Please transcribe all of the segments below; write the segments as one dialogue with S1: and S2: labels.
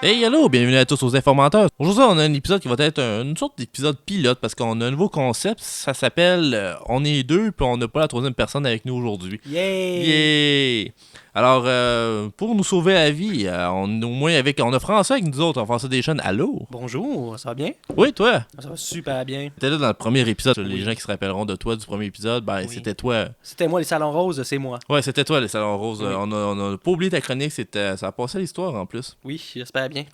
S1: Hey, hello, bienvenue à tous aux informateurs. Aujourd'hui, on a un épisode qui va être une sorte d'épisode pilote parce qu'on a un nouveau concept. Ça s'appelle On est deux, puis on n'a pas la troisième personne avec nous aujourd'hui.
S2: Yay!
S1: Yeah! Alors, pour nous sauver la vie, on a François avec nous autres, on François Deschênes. Allô?
S2: Bonjour, ça va bien?
S1: Oui, toi?
S2: Ça va super bien.
S1: T'étais là dans le premier épisode.
S2: Oui.
S1: Les gens qui se rappelleront de toi du premier épisode, ben
S2: Oui.
S1: c'était toi.
S2: C'était moi, les salons roses, c'est moi.
S1: Ouais, c'était toi, les Salons Roses.
S2: Oui.
S1: On a pas oublié ta chronique, ça a passé à l'histoire en plus.
S2: Oui, j'espère bien.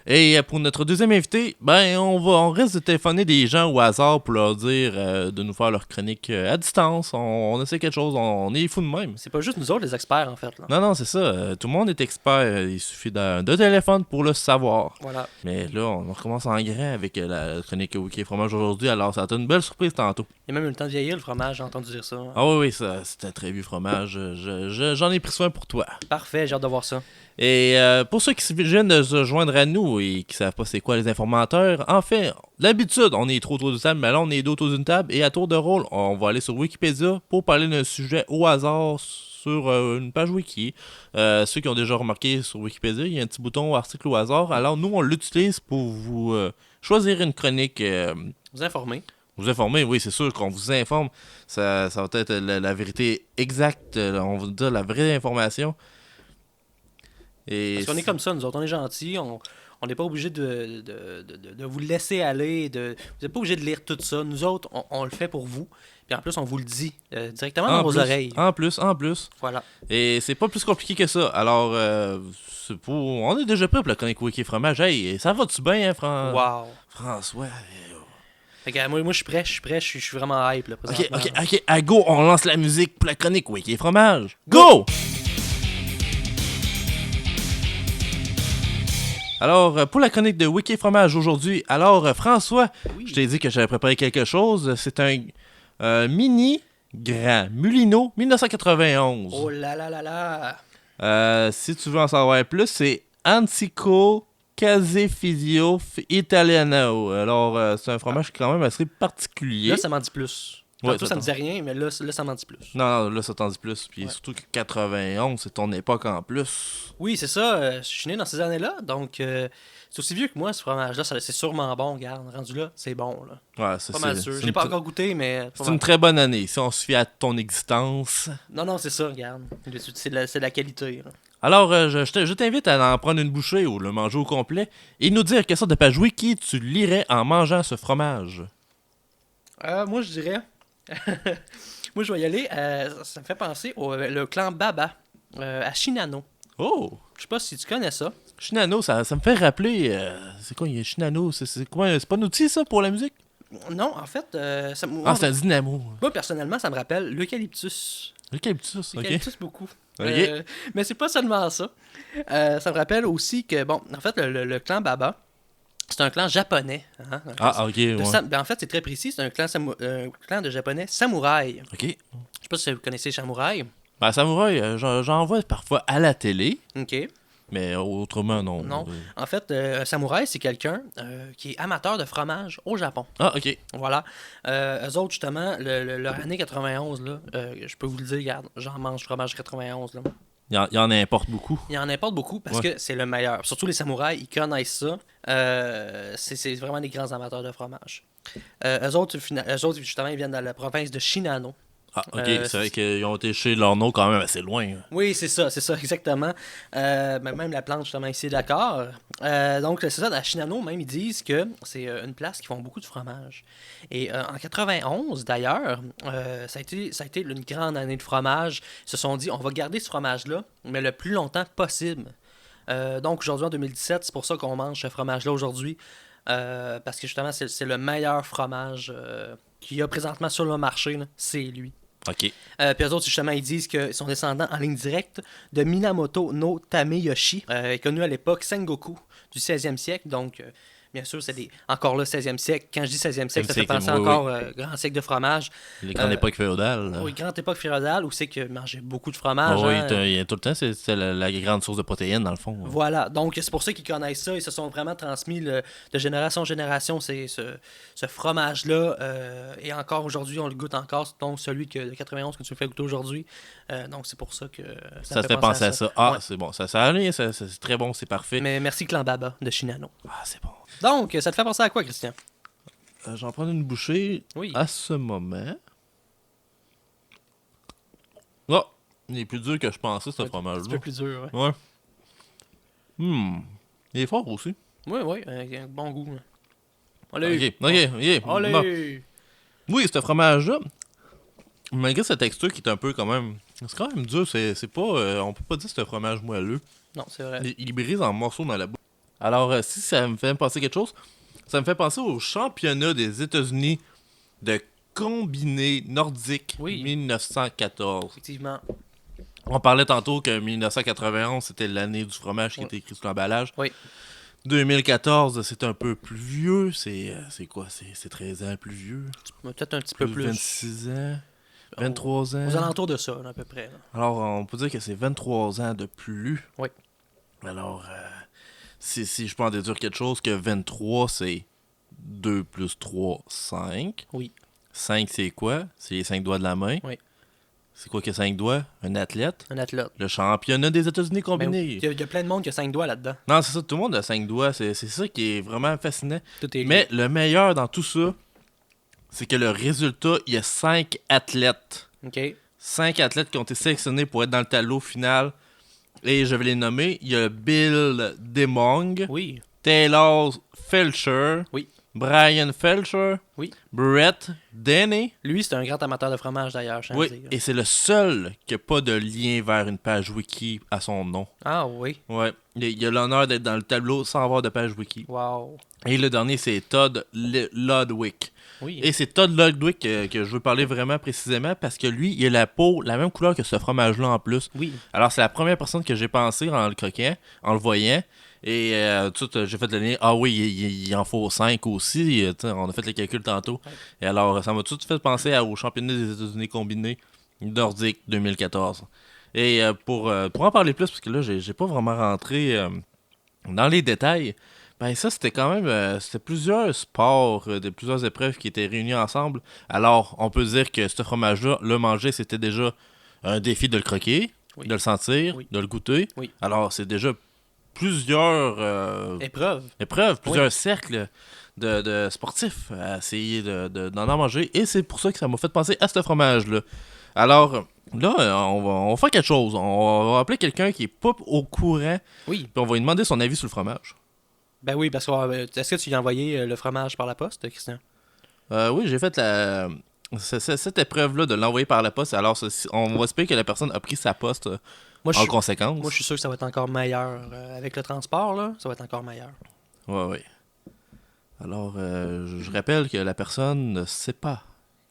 S1: Et pour notre deuxième invité, ben on reste de téléphoner des gens au hasard pour leur dire de nous faire leur chronique à distance. On essaie quelque chose, on est fous de même.
S2: C'est pas juste nous autres les experts en fait. Là.
S1: Non, c'est ça. Tout le monde est expert. Il suffit d'un téléphone pour le savoir.
S2: Voilà.
S1: Mais là, on recommence en grand avec la chronique Wiki Fromage aujourd'hui. Alors, ça a été une belle surprise tantôt.
S2: Il y a même eu le temps de vieillir le fromage, j'ai entendu dire ça.
S1: Ah oui, ça, c'était un très vieux fromage. J'en ai pris soin pour toi.
S2: Parfait, j'ai hâte de voir ça.
S1: Et pour ceux qui viennent de se joindre à nous et qui savent pas c'est quoi les informateurs, en fait, d'habitude, on est trop autour d'une table, mais là, on est deux autour d'une table. Et à tour de rôle, on va aller sur Wikipédia pour parler d'un sujet au hasard sur une page wiki. Ceux qui ont déjà remarqué sur Wikipédia, il y a un petit bouton article au hasard. Alors, nous, on l'utilise pour vous choisir une chronique.
S2: Vous informer.
S1: Vous informer, oui, c'est sûr qu'on vous informe. Ça va être la vérité exacte. On va vous dire la vraie information. Et
S2: Parce qu'on est comme ça, nous autres, on est gentils, on n'est pas obligé de vous laisser aller, vous n'êtes pas obligé de lire tout ça. Nous autres, on le fait pour vous. Puis en plus, on vous le dit directement dans vos oreilles.
S1: En plus.
S2: Voilà.
S1: Et c'est pas plus compliqué que ça. Alors, on est déjà prêt pour la chronique Wiki Fromage. Hey, ça va-tu bien, hein,
S2: Wow.
S1: François?
S2: Fait que, moi, je suis prêt, je suis vraiment hype, là, présentement.
S1: Ok, à go, on lance la musique pour la chronique Wiki Fromage. Go! Alors, pour la chronique de Wiki Fromage aujourd'hui, François,
S2: Oui.
S1: je t'ai dit que j'avais préparé quelque chose. C'est un mini grand Mulino 1991.
S2: Oh là là là là!
S1: Si tu veux en savoir plus, c'est Antico Caseificio Italiano. Alors, c'est un fromage quand même assez particulier.
S2: Là, ça m'en dit plus.
S1: Ouais,
S2: Tantôt, ça me disait rien, mais là, ça m'en dit plus.
S1: Non, là, ça t'en dit plus. Puis
S2: Ouais.
S1: surtout que 91, c'est ton époque en plus.
S2: Oui, c'est ça. Je suis né dans ces années-là, donc c'est aussi vieux que moi, ce fromage-là. C'est sûrement bon, regarde. Rendu là, c'est bon, là.
S1: Ouais, ça,
S2: Pas mal sûr. Je l'ai pas encore goûté, mais...
S1: C'est une très bonne année, si on se fie à ton existence.
S2: Non, c'est ça, regarde. C'est de la qualité, là.
S1: Alors, je t'invite à en prendre une bouchée ou le manger au complet et nous dire quelle sorte de page wiki tu lirais en mangeant ce fromage.
S2: Moi, je dirais... moi, je vais y aller. Ça me fait penser au le clan Baba à Shinano.
S1: Oh!
S2: Je sais pas si tu connais ça.
S1: Shinano, ça me fait rappeler... c'est quoi, il y a Shinano? C'est quoi? C'est pas un outil, ça, pour la musique?
S2: Non, en fait,
S1: C'est un dynamo.
S2: moi, personnellement, ça me rappelle l'eucalyptus.
S1: L'eucalyptus, ok.
S2: L'eucalyptus beaucoup.
S1: Ok.
S2: Mais c'est pas seulement ça. Ça me rappelle aussi que, bon, en fait, le clan Baba, c'est un clan japonais. Hein,
S1: Ok, ouais.
S2: ben, en fait, c'est très précis. C'est un clan de japonais samouraï.
S1: Ok.
S2: Je sais pas si vous connaissez les samouraïs.
S1: Ben, samouraï, j'en vois parfois à la télé,
S2: OK.
S1: mais autrement, non.
S2: Non. En fait, un samouraï, c'est quelqu'un qui est amateur de fromage au Japon.
S1: Ah, ok.
S2: Voilà. Eux autres, justement, leur année 91, là, je peux vous le dire, regarde, j'en mange du fromage 91, là.
S1: Il y en importe beaucoup.
S2: Il en importe beaucoup parce
S1: Ouais.
S2: que c'est le meilleur. Surtout les samouraïs, ils connaissent ça. C'est vraiment des grands amateurs de fromage. Eux autres, justement, ils viennent de la province de Shinano.
S1: Ah, ok. C'est vrai qu'ils ont été chez leur nom quand même assez loin.
S2: Oui, c'est ça, exactement. Mais même la plante, justement, ici est d'accord. Donc, c'est ça, à Shinano, même, ils disent que c'est une place qui font beaucoup de fromage. Et en 91, d'ailleurs, ça a été une grande année de fromage. Ils se sont dit, on va garder ce fromage-là, mais le plus longtemps possible. Donc, aujourd'hui, en 2017, c'est pour ça qu'on mange ce fromage-là aujourd'hui. Parce que, justement, c'est le meilleur fromage qu'il y a présentement sur le marché. Là. C'est lui.
S1: Ok.
S2: Puis eux autres, justement, ils disent qu'ils sont descendants en ligne directe de Minamoto no Tameyoshi, connu à l'époque Sengoku du 16e siècle. Donc, bien sûr, c'est encore là 16e siècle. Quand je dis 16e siècle, ça fait
S1: siècle,
S2: penser
S1: oui,
S2: encore grand siècle de fromage.
S1: Les grandes époques féodales.
S2: Oui, grande époque féodale, où c'est que mangeait beaucoup de fromage.
S1: Oui,
S2: hein.
S1: il y a tout le temps, c'est la grande source de protéines, dans le fond.
S2: Voilà, donc c'est pour ça qu'ils connaissent ça. Ils se sont vraiment transmis de génération en génération ce fromage-là. Et encore aujourd'hui, on le goûte encore, donc celui de 91 que tu me fais goûter aujourd'hui. Donc c'est pour ça que
S1: Ça te fait penser à ça. Ah, c'est bon, ça allait, c'est très bon, c'est parfait.
S2: Mais merci Clan Baba de Shinano.
S1: Ah, c'est bon.
S2: Donc, ça te fait penser à quoi, Christian?
S1: J'en prends une bouchée à ce moment. Oh, il est plus dur que je pensais, ce fromage-là.
S2: Un petit peu plus dur, ouais.
S1: Ouais. Il est fort aussi.
S2: Oui, avec un bon goût. Allez!
S1: Ok.
S2: Allez!
S1: Bon. Oui, ce fromage-là, malgré sa texture qui est un peu quand même... C'est quand même dur, c'est pas... on peut pas dire que c'est un fromage moelleux.
S2: Non, c'est vrai.
S1: Il brise en morceaux dans la bouche. Alors, si ça me fait penser quelque chose, ça me fait penser au championnat des États-Unis de combiné nordique 1914.
S2: Effectivement.
S1: On parlait tantôt que 1991, c'était l'année du fromage qui était écrit sur l'emballage.
S2: Oui.
S1: 2014, c'est un peu plus vieux. C'est quoi? C'est 13 ans plus vieux.
S2: Peut-être un petit peu plus.
S1: 26 ans. 23 ans.
S2: Aux alentours de ça, à peu près. Là.
S1: Alors, on peut dire que c'est 23 ans de plus.
S2: Oui.
S1: Alors, si je peux en déduire quelque chose, que 23, c'est 2 plus 3, 5.
S2: Oui.
S1: 5, c'est quoi? C'est les 5 doigts de la main.
S2: Oui.
S1: C'est quoi que 5 doigts? Un athlète?
S2: Un athlète.
S1: Le championnat des États-Unis combiné.
S2: Oui. Il y a plein de monde qui a 5 doigts là-dedans.
S1: Non, c'est ça, tout le monde a 5 doigts. C'est ça qui est vraiment fascinant.
S2: Mais
S1: le meilleur dans tout ça, c'est que le résultat, il y a 5 athlètes.
S2: OK.
S1: 5 athlètes qui ont été sélectionnés pour être dans le tableau final. Et je vais les nommer. Il y a Bill DeMong.
S2: Oui.
S1: Taylor Felcher.
S2: Oui.
S1: Brian Felcher.
S2: Oui.
S1: Brett Denny.
S2: Lui, c'est un grand amateur de fromage, d'ailleurs.
S1: Oui, et c'est le seul qui n'a pas de lien vers une page wiki à son nom.
S2: Ah oui.
S1: Ouais, il a l'honneur d'être dans le tableau sans avoir de page wiki.
S2: Wow.
S1: Et le dernier, c'est Todd Ludwig.
S2: Oui.
S1: Et c'est Todd Ludwig que je veux parler vraiment précisément parce que lui, il a la peau, la même couleur que ce fromage-là en plus.
S2: Oui.
S1: Alors, c'est la première personne que j'ai pensé en le croquant, en le voyant. Et tout, j'ai fait le lien. Ah oui, il en faut 5 aussi. On a fait les calculs tantôt.
S2: Ouais.
S1: Et alors, ça m'a tout fait penser au championnat des États-Unis combiné nordique 2014. Et pour en parler plus, parce que là, j'ai pas vraiment rentré dans les détails, ben ça, c'était quand même c'était plusieurs sports, plusieurs épreuves qui étaient réunies ensemble. Alors, on peut dire que ce fromage-là, le manger, c'était déjà un défi de le croquer, de le sentir, de le goûter.
S2: Oui.
S1: Alors, c'est déjà plusieurs épreuves, plusieurs cercles de sportifs à essayer d'en manger. Et c'est pour ça que ça m'a fait penser à ce fromage-là. Alors, là, on va faire quelque chose. On va appeler quelqu'un qui est pas au courant.
S2: Oui.
S1: Puis on va lui demander son avis sur le fromage.
S2: Ben oui, parce que est-ce que tu lui as envoyé le fromage par la poste, Christian?
S1: Oui, j'ai fait cette épreuve-là de l'envoyer par la poste. Alors, on va espérer que la personne a pris sa poste en conséquence.
S2: Moi, je suis sûr que ça va être encore meilleur. Avec le transport, là, ça va être encore meilleur.
S1: Oui. Alors, je rappelle que la personne ne sait pas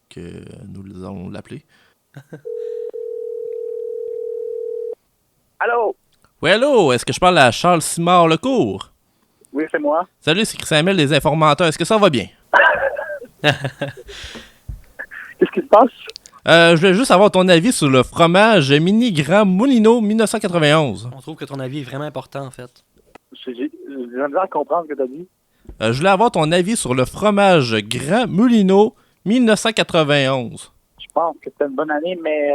S1: que nous allons l'appeler.
S3: Allô?
S1: Oui, allô? Est-ce que je parle à Charles Simard-Lecourt?
S3: Oui, c'est moi.
S1: Salut, c'est Christian Hamel des Informateurs. Est-ce que ça va bien?
S3: Qu'est-ce qui se passe?
S1: Je voulais juste avoir ton avis sur le fromage Mini Grand Molino 1991.
S2: On trouve que ton avis est vraiment important, en fait.
S3: J'ai la misère à comprendre ce que tu as dit.
S1: Je voulais avoir ton avis sur le fromage Grand Molino 1991.
S3: Je pense que c'était une bonne année, mais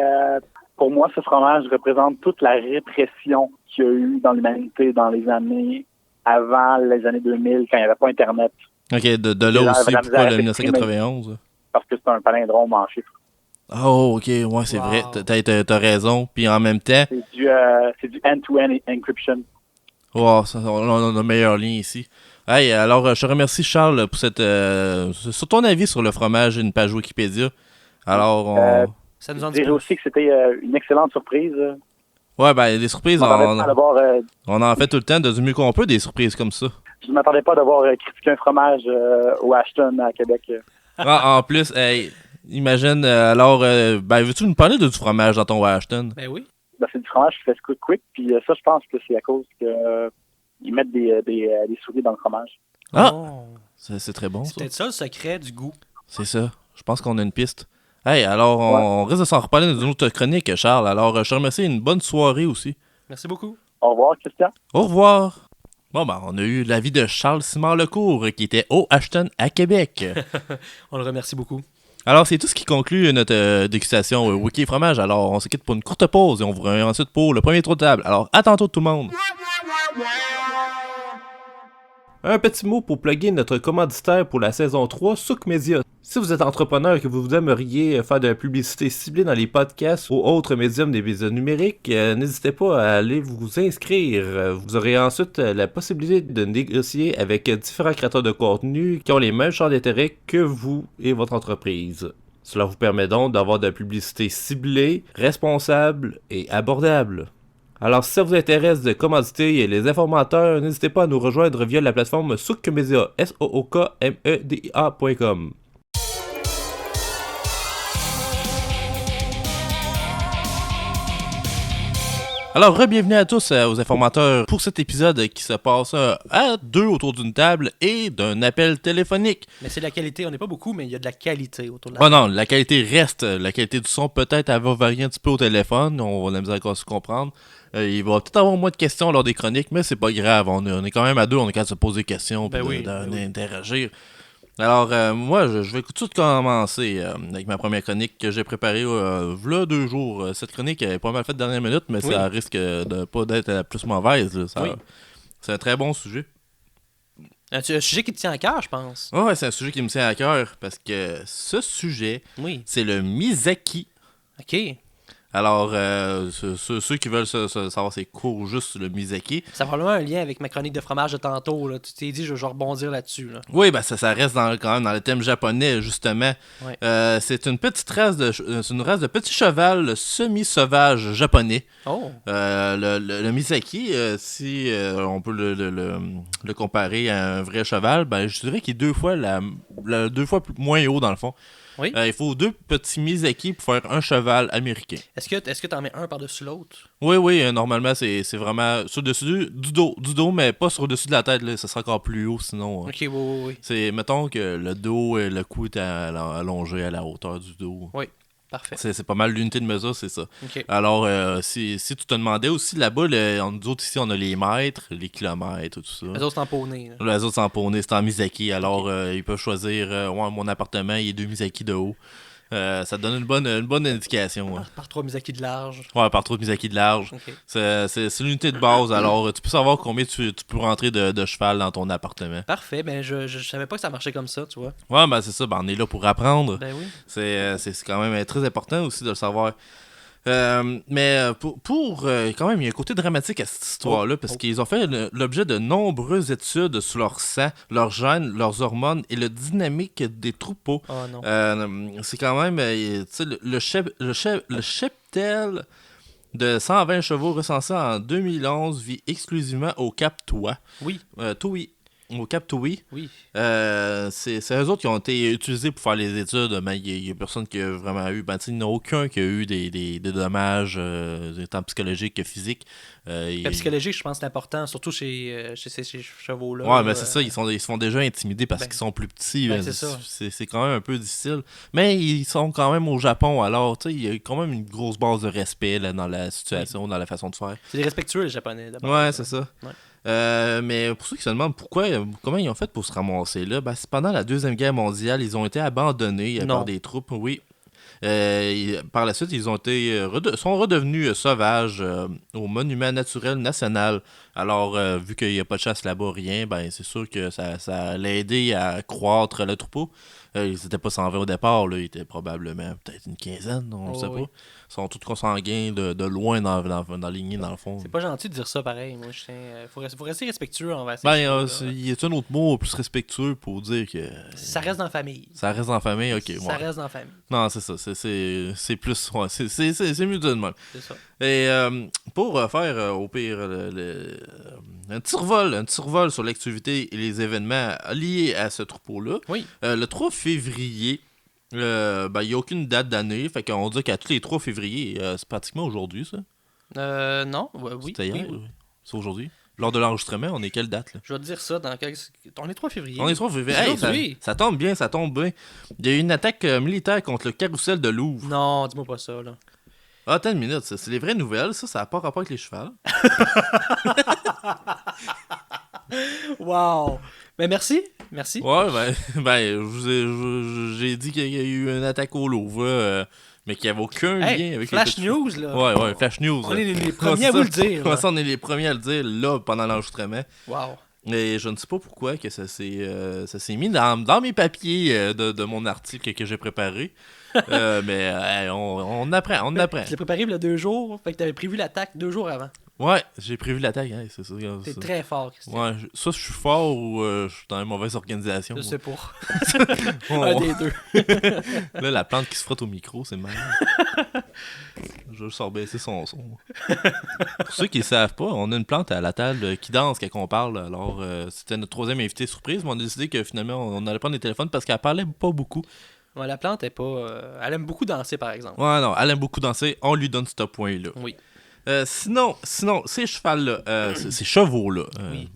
S3: pour moi, ce fromage représente toute la répression qu'il y a eu dans l'humanité dans les années avant les années 2000, quand il n'y avait pas Internet.
S1: OK, de là aussi, pourquoi le 1991?
S3: Parce que c'est un palindrome en chiffres.
S1: Oh, OK, ouais, c'est vrai, t'as raison. Puis en même temps...
S3: C'est du end-to-end encryption.
S1: Oh, on a un meilleur lien ici. Hey, alors, je te remercie, Charles, pour sur ton avis sur le fromage et une page Wikipédia. Alors,
S2: ça nous en
S3: dit aussi que c'était une excellente surprise.
S1: Ouais, ben, des surprises, on en fait tout le temps, du mieux qu'on peut, des surprises comme ça.
S3: Je ne m'attendais pas d'avoir critiqué un fromage au Ashton à Québec.
S1: En plus, hey, imagine, alors, veux-tu nous parler du fromage dans ton Ashton?
S2: Ben oui.
S3: Ben, c'est du fromage qui fait quick, puis ça, je pense que c'est à cause que ils mettent des souris dans le fromage.
S1: Ah!
S2: Oh.
S1: C'est très bon,
S2: C'est
S1: ça.
S2: peut-être ça le secret du goût.
S1: C'est ça. Je pense qu'on a une piste. Hey, alors,
S3: Ouais.
S1: on risque de s'en reparler dans une autre chronique, Charles. Alors, je te remercie. Une bonne soirée aussi.
S2: Merci beaucoup.
S3: Au revoir, Christian.
S1: Au revoir. Bon, ben, on a eu l'avis de Charles Simard-Lecourt, qui était au Ashton à Québec.
S2: On le remercie beaucoup.
S1: Alors, c'est tout ce qui conclut notre dégustation Wiki et fromage. Alors, on se quitte pour une courte pause et on vous revient ensuite pour le premier tour de table. Alors, à tantôt tout le monde. Un petit mot pour plugger notre commanditaire pour la saison 3, Souk Media. Si vous êtes entrepreneur et que vous aimeriez faire de la publicité ciblée dans les podcasts ou autres médiums des médias numériques, n'hésitez pas à aller vous inscrire. Vous aurez ensuite la possibilité de négocier avec différents créateurs de contenu qui ont les mêmes champs d'intérêt que vous et votre entreprise. Cela vous permet donc d'avoir de la publicité ciblée, responsable et abordable. Alors, si ça vous intéresse de commanditer les informateurs, n'hésitez pas à nous rejoindre via la plateforme Soukmedia, sookmedia.com. Alors, bienvenue à tous aux informateurs pour cet épisode qui se passe à deux autour d'une table et d'un appel téléphonique.
S2: Mais c'est de la qualité. On n'est pas beaucoup, mais il y a de la qualité autour de la
S1: Oh non, la qualité reste. La qualité du son, peut-être, elle va varier un petit peu au téléphone. On va la misère à se comprendre. Il va peut-être avoir moins de questions lors des chroniques, mais c'est pas grave. On est quand même à deux, on est capable de se poser des questions et d'interagir. Alors, moi, je vais tout de suite commencer avec ma première chronique que j'ai préparée v'là 2 jours. Cette chronique est pas mal faite dernière minute, mais ça risque de pas d'être la plus mauvaise. Là. C'est un très bon sujet.
S2: Un sujet qui te tient à cœur, je pense.
S1: Ouais, c'est un sujet qui me tient à cœur parce que ce sujet, c'est le Miyazaki.
S2: OK.
S1: Alors, ceux qui veulent savoir c'est court juste le Miyazaki.
S2: Ça a probablement un lien avec ma chronique de fromage de tantôt. Là. Tu t'es dit, je vais rebondir là-dessus. Là.
S1: Oui, ben ça reste quand même dans le thème japonais, justement.
S2: Ouais.
S1: C'est une petite race c'est une race de petit cheval semi-sauvage japonais.
S2: Oh.
S1: Le Miyazaki, si on peut le comparer à un vrai cheval, ben je dirais qu'il est 2 fois moins haut dans le fond.
S2: Oui.
S1: Il faut 2 petits Miyazaki pour faire un cheval américain.
S2: Est-ce que t'en mets un par-dessus l'autre?
S1: Oui, normalement, c'est vraiment sur-dessus du dos, mais pas sur-dessus de la tête, là, ça sera encore plus haut, sinon...
S2: Ok, oui.
S1: C'est, mettons que le dos et le cou est allongé à la hauteur du dos.
S2: Oui, parfait.
S1: C'est pas mal l'unité de mesure, c'est ça.
S2: Okay.
S1: Alors, si tu te demandais aussi, là-bas, nous autres ici, on a les mètres, les kilomètres, tout ça.
S2: Les autres, c'est en poney.
S1: Les autres, c'est en poney, c'est en Miyazaki. Alors, ils peuvent choisir, mon appartement, il est 2 Miyazaki de haut. Ça donne une bonne indication. Ouais.
S2: Par 3 Miyazaki de large.
S1: Ouais, par 3 Miyazaki de large.
S2: Okay.
S1: C'est l'unité de base. Alors, tu peux savoir combien tu peux rentrer de cheval dans ton appartement.
S2: Parfait, mais je savais pas que ça marchait comme ça, tu vois.
S1: Ouais, ben c'est ça. Ben, on est là pour apprendre.
S2: Ben oui.
S1: C'est quand même très important aussi de le savoir. Mais quand même, il y a un côté dramatique à cette histoire-là, parce qu'ils ont fait l'objet de nombreuses études sur leur sang, leurs gènes, leurs hormones et le dynamique des troupeaux.
S2: Oh non.
S1: C'est quand même, tu sais, le cheptel de 120 chevaux recensé en 2011 vit exclusivement au Cap Toua.
S2: Oui.
S1: Tui. Au Cap Tui.
S2: Oui.
S1: C'est eux autres qui ont été utilisés pour faire les études, mais il n'y a personne qui a vraiment eu. Ben, il n'y en a aucun qui a eu des dommages tant psychologiques que physiques.
S2: La psychologique, je pense, c'est important, surtout chez ces chevaux-là.
S1: Ouais, mais c'est ça, ils se font déjà intimider parce qu'ils sont plus petits.
S2: C'est ça.
S1: C'est quand même un peu difficile. Mais ils sont quand même au Japon, alors il y a quand même une grosse base de respect là, dans la situation, dans la façon de faire.
S2: C'est des respectueux, les Japonais, d'abord.
S1: Ouais, c'est ça.
S2: Ouais.
S1: Mais pour ceux qui se demandent comment ils ont fait pour se ramasser là, ben, c'est pendant la Deuxième Guerre mondiale, ils ont été abandonnés par des troupes, oui. Par la suite, ils ont sont redevenus sauvages au monument naturel national. Alors, vu qu'il n'y a pas de chasse là-bas, rien, ben c'est sûr que ça allait aider à croître le troupeau. Ils n'étaient pas 120 au départ, là, ils étaient probablement peut-être une quinzaine, on ne sait pas. Ils sont tous consanguins de loin dans la lignée, dans le fond.
S2: C'est pas gentil de dire ça pareil. Moi, faut rester respectueux envers ces
S1: il y a un autre mot plus respectueux pour dire que...
S2: Ça reste dans la famille.
S1: Ça reste dans la famille, ok.
S2: Ça reste dans la famille.
S1: Non, c'est ça. C'est plus... Ouais, c'est mieux de même.
S2: C'est ça.
S1: Et pour faire, au pire, un petit survol sur l'activité et les événements liés à ce troupeau-là, le 3 février... il n'y a aucune date d'année, fait qu'on dit qu'à tous les 3 février, c'est pratiquement aujourd'hui, ça?
S2: Non, oui.
S1: C'est hier? Oui. C'est aujourd'hui? lors de l'enregistrement, on est quelle date, là?
S2: Je vais te dire ça dans quelques... On est 3 février.
S1: On est 3 février. Hey, ça tombe bien, ça tombe bien. Il y a eu une attaque militaire contre le carrousel de Louvre.
S2: Non, dis-moi pas ça, là.
S1: Ah, attends une minute, c'est les vraies nouvelles, ça n'a pas rapport avec les chevals.
S2: Wow! Ben merci.
S1: Ouais, j'ai dit qu'il y a eu une attaque au Louvre, mais qu'il n'y avait aucun lien avec
S2: Flash
S1: les
S2: News, là.
S1: Ouais, Flash News.
S2: On est les premiers à vous le dire.
S1: Ouais, ça, on est les premiers à le dire, là, pendant l'enregistrement.
S2: Wow.
S1: Et je ne sais pas pourquoi que ça s'est mis dans mes papiers de mon article que j'ai préparé. Mais on apprend.
S2: Je l'ai préparé il y a 2 jours, fait que t'avais prévu l'attaque 2 jours avant.
S1: Ouais, j'ai prévu l'attaque, hein, c'est ça.
S2: T'es très fort, Christian.
S1: Ouais, soit je suis fort ou je suis dans une mauvaise organisation.
S2: Je sais pas.
S1: Oh.
S2: Un des deux.
S1: Là, la plante qui se frotte au micro, c'est mal. Je vais juste baisser son son. Pour ceux qui ne savent pas, on a une plante à la table qui danse quand on parle. Alors, c'était notre 3e invité surprise, mais on a décidé que finalement, on allait prendre des téléphones parce qu'elle parlait pas beaucoup.
S2: Ouais, la plante est pas... elle aime beaucoup danser, par exemple.
S1: Ouais, non, elle aime beaucoup danser. On lui donne ce point-là.
S2: Oui.
S1: Sinon, ces chevals-là, ces chevaux-là.
S2: Oui.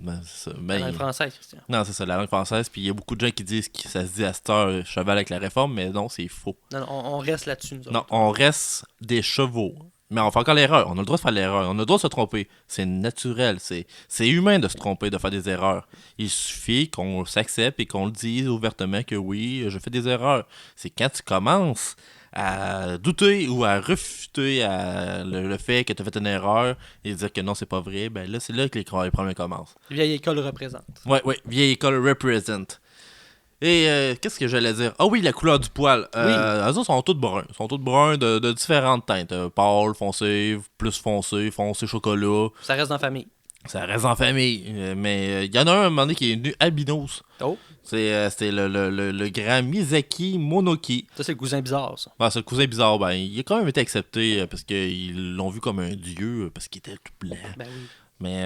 S1: La
S2: langue française, Christian.
S1: Non, c'est ça, la langue française. Puis il y a beaucoup de gens qui disent que ça se dit à cette heure cheval avec la réforme, mais non, c'est faux.
S2: Non, on reste là-dessus, nous autres.
S1: Non, on reste des chevaux. Mais on fait encore l'erreur. On a le droit de faire l'erreur. On a le droit de se tromper. C'est naturel. C'est humain de se tromper, de faire des erreurs. Il suffit qu'on s'accepte et qu'on le dise ouvertement que oui, je fais des erreurs. C'est quand tu commences à douter ou à refuter le fait que tu as fait une erreur et dire que non, c'est pas vrai, ben là, c'est là que les problèmes commencent.
S2: Vieille école représente.
S1: Ouais, vieille école represent. Et qu'est-ce que j'allais dire? Ah oui, la couleur du poil. Eux autres sont tous bruns. Ils sont tous bruns de différentes teintes. Pâle, foncé, plus foncé, foncé chocolat.
S2: Ça reste dans la famille.
S1: Ça reste en famille. Mais il y en a un à un moment donné qui est venu albinos.
S2: Oh.
S1: C'était le grand Misaki Monoki.
S2: Ça, c'est le cousin bizarre, ça.
S1: C'est le cousin bizarre. Ben, il a quand même été accepté parce qu'ils l'ont vu comme un dieu, parce qu'il était tout blanc.
S2: Ben oui.
S1: Mais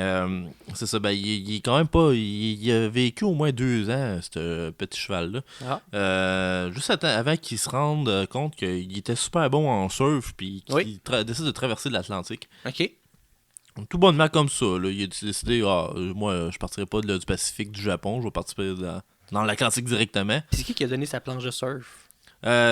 S1: c'est ça, ben, il est quand même pas. Il a vécu au moins 2 ans, ce petit cheval-là.
S2: Ah.
S1: Juste avant qu'il se rende compte qu'il était super bon en surf, puis qu'il décide de traverser l'Atlantique.
S2: OK.
S1: Tout bonnement comme ça, là, il a décidé, moi, je partirai pas du Pacifique, du Japon, je vais participer dans l'Atlantique directement.
S2: C'est qui a donné sa planche de surf?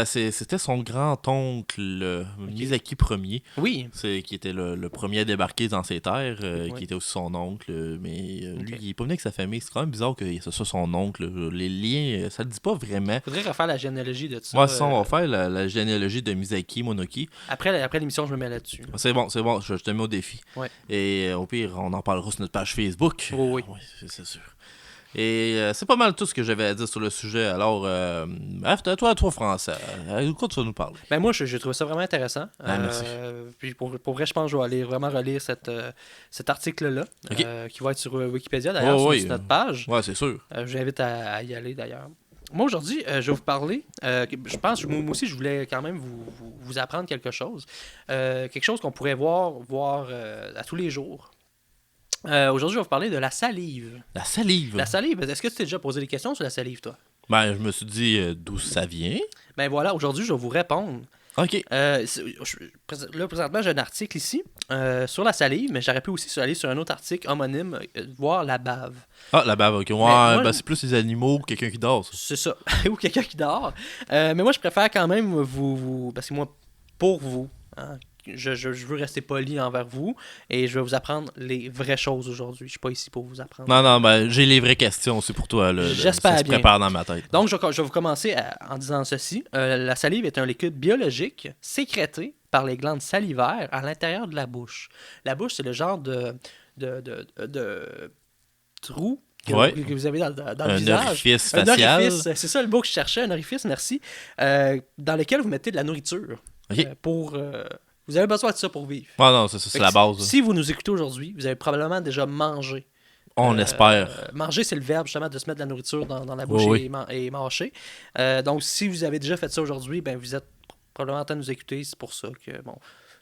S1: C'était son grand-oncle, Misaki Ier.
S2: Oui.
S1: Qui était le premier à débarquer dans ses terres, qui était aussi son oncle. Mais lui, il est pas venu avec sa famille. C'est quand même bizarre que ce soit son oncle. Les liens, ça le dit pas vraiment.
S2: Faudrait refaire la généalogie de ça.
S1: Ouais, ça, on va faire la généalogie de Misaki Monoki.
S2: Après l'émission, je me mets là-dessus.
S1: C'est bon, je te mets au défi.
S2: Ouais.
S1: Et au pire, on en parlera sur notre page Facebook.
S2: Oh, oui.
S1: Oui, c'est sûr. Et c'est pas mal tout ce que j'avais à dire sur le sujet. Alors, toi, français, de quoi tu vas nous parler?
S2: Ben moi, j'ai trouvé ça vraiment intéressant.
S1: Merci.
S2: Puis pour vrai, je pense que je vais aller vraiment relire cet article-là, qui va être sur Wikipédia, d'ailleurs, sur notre page.
S1: Ouais, c'est sûr.
S2: Je vous invite à y aller, d'ailleurs. Moi, aujourd'hui, je vais vous parler. Je pense, moi aussi, je voulais quand même vous apprendre quelque chose. Quelque chose qu'on pourrait voir à tous les jours. Aujourd'hui, je vais vous parler de la salive.
S1: La salive?
S2: La salive, est-ce que tu t'es déjà posé des questions sur la salive, toi?
S1: Ben, je me suis dit d'où ça vient.
S2: Ben voilà, aujourd'hui, je vais vous répondre.
S1: OK.
S2: Là, présentement, j'ai un article ici sur la salive, mais j'aurais pu aussi aller sur un autre article homonyme, voir la bave.
S1: Ah, la bave, OK. Ouais, moi, c'est plus les animaux ou quelqu'un qui dort, ça.
S2: C'est ça. Ou quelqu'un qui dort. Mais moi, je préfère quand même parce que moi, pour vous, hein, je veux rester poli envers vous et je vais vous apprendre les vraies choses aujourd'hui. Je suis pas ici pour vous apprendre.
S1: Non, ben j'ai les vraies questions, c'est pour toi.
S2: J'espère
S1: ça
S2: bien.
S1: se prépare dans ma tête.
S2: Donc, je vais vous commencer en disant ceci. La salive est un liquide biologique sécrété par les glandes salivaires à l'intérieur de la bouche. La bouche, c'est le genre de trou que vous avez dans le visage.
S1: Orifice facial.
S2: Un orifice, c'est ça le mot que je cherchais, un orifice, merci, dans lequel vous mettez de la nourriture.
S1: OK.
S2: Vous avez besoin de ça pour vivre.
S1: Ah non, c'est la base.
S2: Si vous nous écoutez aujourd'hui, vous avez probablement déjà mangé.
S1: On espère.
S2: Manger, c'est le verbe justement de se mettre de la nourriture dans la bouche et mâcher. Donc, si vous avez déjà fait ça aujourd'hui, ben vous êtes probablement en train de nous écouter. C'est pour ça que, bon,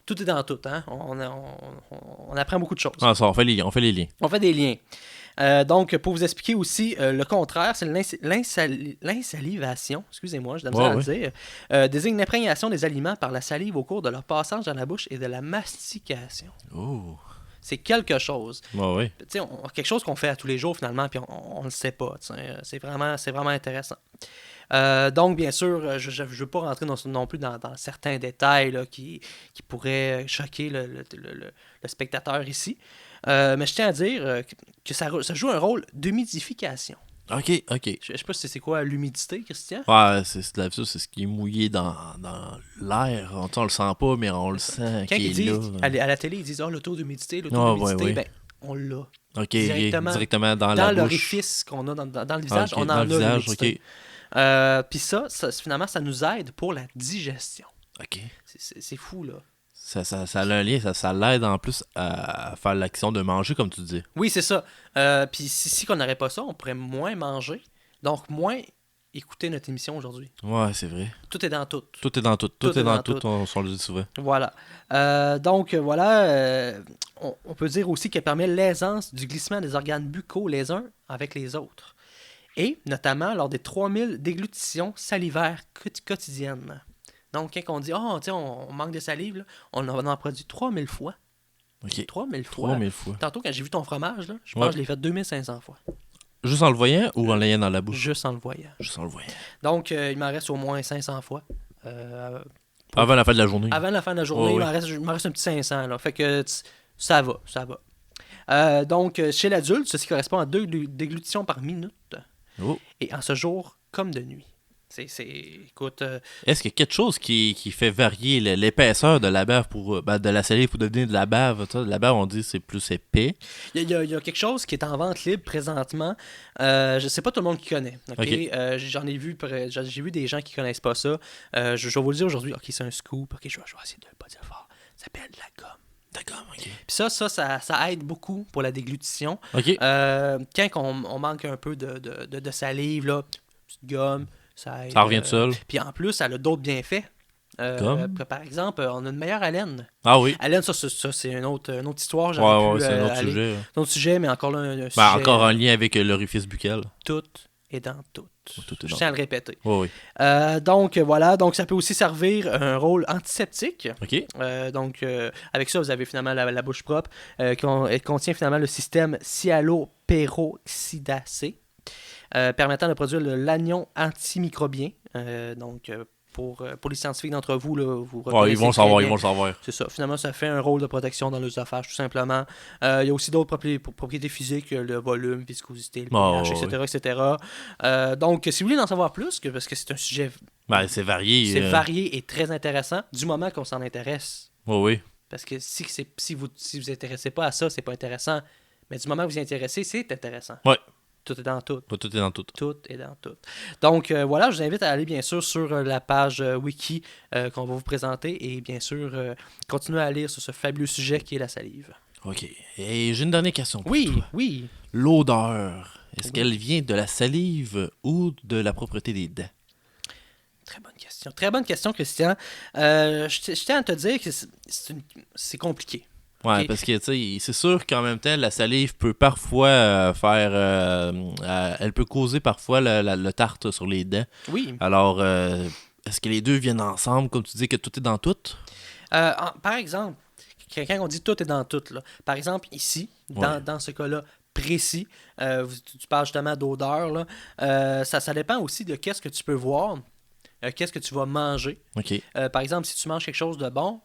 S2: tout est dans tout. Hein? On apprend beaucoup de choses.
S1: Ah, ça, on fait les liens.
S2: On fait des liens. Donc, pour vous expliquer aussi le contraire, c'est l'insalivation, excusez-moi, je dois me dire, désigne l'imprégnation des aliments par la salive au cours de leur passage dans la bouche et de la mastication.
S1: Oh.
S2: C'est quelque chose.
S1: Ouais.
S2: Tu sais, quelque chose qu'on fait à tous les jours, finalement, puis on le sait pas. Tu sais. C'est vraiment intéressant. Donc, bien sûr, je ne veux pas rentrer non plus dans certains détails là, qui pourraient choquer le spectateur ici. Mais je tiens à dire que ça joue un rôle d'humidification.
S1: OK.
S2: Je sais pas si c'est quoi l'humidité, Christian?
S1: Ouais, c'est ce qui est mouillé dans l'air. On le sent pas, mais on le sent
S2: Quand
S1: qu'il
S2: ils
S1: est
S2: disent,
S1: là.
S2: à la télé, ils disent le taux d'humidité, ouais. Ben, on l'a.
S1: OK,
S2: Directement
S1: dans la bouche.
S2: l'orifice qu'on a dans le visage, on en a l'humidité. Puis ça, finalement, ça nous aide pour la digestion.
S1: OK.
S2: C'est fou, là.
S1: Ça a un lien, ça l'aide en plus à faire l'action de manger, comme tu dis.
S2: Oui, c'est ça. Puis si on n'aurait pas ça, on pourrait moins manger, donc moins écouter notre émission aujourd'hui.
S1: Ouais, c'est vrai.
S2: Tout est dans tout.
S1: Tout est dans tout. Tout est dans tout, on le dit souvent.
S2: Voilà. Donc, voilà, on peut dire aussi qu'elle permet l'aisance du glissement des organes buccaux les uns avec les autres. Et notamment lors des 3000 déglutitions salivaires quotidiennes. Donc, quand on dit, on manque de salive, là, on en produit 3000 fois.
S1: OK.
S2: 3000 fois.
S1: 3000 fois.
S2: Tantôt, quand j'ai vu ton fromage, là, je pense que je l'ai fait 2500 fois.
S1: Juste en le voyant ou en l'ayant dans la bouche?
S2: Juste en le voyant.
S1: Juste en le voyant.
S2: Donc, il m'en reste au moins 500 fois.
S1: Avant la fin de la journée.
S2: Avant la fin de la journée, il m'en reste un petit 500. Là. Fait que ça va. Donc, chez l'adulte, ceci correspond à 2 déglutitions par minute.
S1: Oh.
S2: Et en ce jour, comme de nuit. Écoute...
S1: Est-ce qu'il y a quelque chose qui fait varier l'épaisseur de la bave de la salive pour devenir de la bave? De la bave, on dit c'est plus épais.
S2: Il y a quelque chose qui est en vente libre présentement. Je sais pas tout le monde qui connaît. Okay? J'ai vu des gens qui connaissent pas ça. Je vais vous le dire aujourd'hui. OK, c'est un scoop. OK, je vais essayer de ne pas dire fort. Ça s'appelle de la gomme.
S1: D'accord, OK.
S2: Puis ça aide beaucoup pour la déglutition.
S1: OK.
S2: Quand on manque un peu de salive, là, petite gomme, ça
S1: revient tout seul.
S2: Puis en plus, elle a d'autres bienfaits. Par exemple, on a une meilleure haleine.
S1: Ah oui.
S2: Haleine, ça c'est une autre histoire.
S1: C'est un autre sujet.
S2: C'est un autre sujet, mais encore là, un sujet...
S1: encore un lien avec l'orifice buccal.
S2: Tout est dans tout.
S1: Je
S2: tiens à le répéter.
S1: Oui.
S2: Donc, voilà. Donc, ça peut aussi servir un rôle antiseptique.
S1: OK.
S2: Donc, avec ça, vous avez finalement la bouche propre. Elle contient finalement le système cyanoperoxydacé. Permettant de produire l'anion antimicrobien. Pour les scientifiques d'entre vous, là, vous reconnaissez.
S1: Ils vont le savoir.
S2: C'est ça. Finalement, ça fait un rôle de protection dans l'œsophage, tout simplement. Il y a aussi d'autres propriétés physiques, le volume, viscosité, le pH, etc. Donc, si vous voulez en savoir plus, parce que c'est un sujet...
S1: c'est varié.
S2: C'est varié et très intéressant, du moment qu'on s'en intéresse.
S1: Oui.
S2: Parce que si vous intéressez pas à ça, c'est pas intéressant. Mais du moment que vous y intéressez, c'est intéressant.
S1: Oui.
S2: Tout est dans tout.
S1: Tout est dans tout.
S2: Tout est dans tout. Donc, voilà, je vous invite à aller, bien sûr, sur la page wiki qu'on va vous présenter et, bien sûr, continuer à lire sur ce fabuleux sujet qui est la salive.
S1: OK. Et j'ai une dernière question pour toi.
S2: Oui.
S1: L'odeur, est-ce qu'elle vient de la salive ou de la propreté des dents?
S2: Très bonne question, Christian. Je tiens à te dire que c'est compliqué.
S1: Ouais, okay. Parce que tu sais, c'est sûr qu'en même temps, la salive peut parfois elle peut causer parfois le tarte sur les dents.
S2: Oui.
S1: Alors, est-ce que les deux viennent ensemble, comme tu dis que tout est dans tout?
S2: Par exemple, quand on dit tout est dans tout, là, par exemple, ici, dans ce cas-là précis, tu parles justement d'odeur, là, ça dépend aussi de qu'est-ce que tu peux voir, qu'est-ce que tu vas manger.
S1: Okay.
S2: Par exemple, si tu manges quelque chose de bon,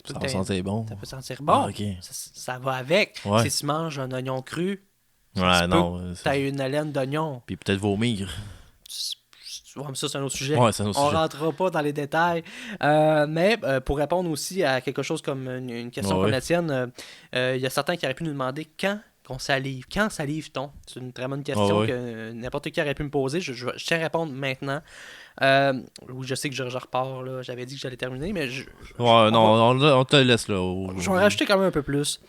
S1: ça va sentir bon.
S2: Ça peut sentir bon.
S1: Ah, okay.
S2: Ça va avec.
S1: Ouais.
S2: Si tu manges un oignon cru, tu
S1: as
S2: une haleine d'oignon.
S1: Puis peut-être vomir.
S2: Ça, c'est un autre sujet.
S1: Ouais, c'est un autre
S2: On
S1: sujet.
S2: rentrera pas dans les détails. Mais pour répondre aussi à quelque chose comme une question comme la tienne, il y a certains qui auraient pu nous demander quand qu'on salive. Quand salive-t-on? C'est une très bonne question que n'importe qui aurait pu me poser. Je tiens à répondre maintenant. Je sais que je repars, là. J'avais dit que j'allais terminer, mais
S1: on te laisse là.
S2: Je vais en rajouter quand même un peu plus.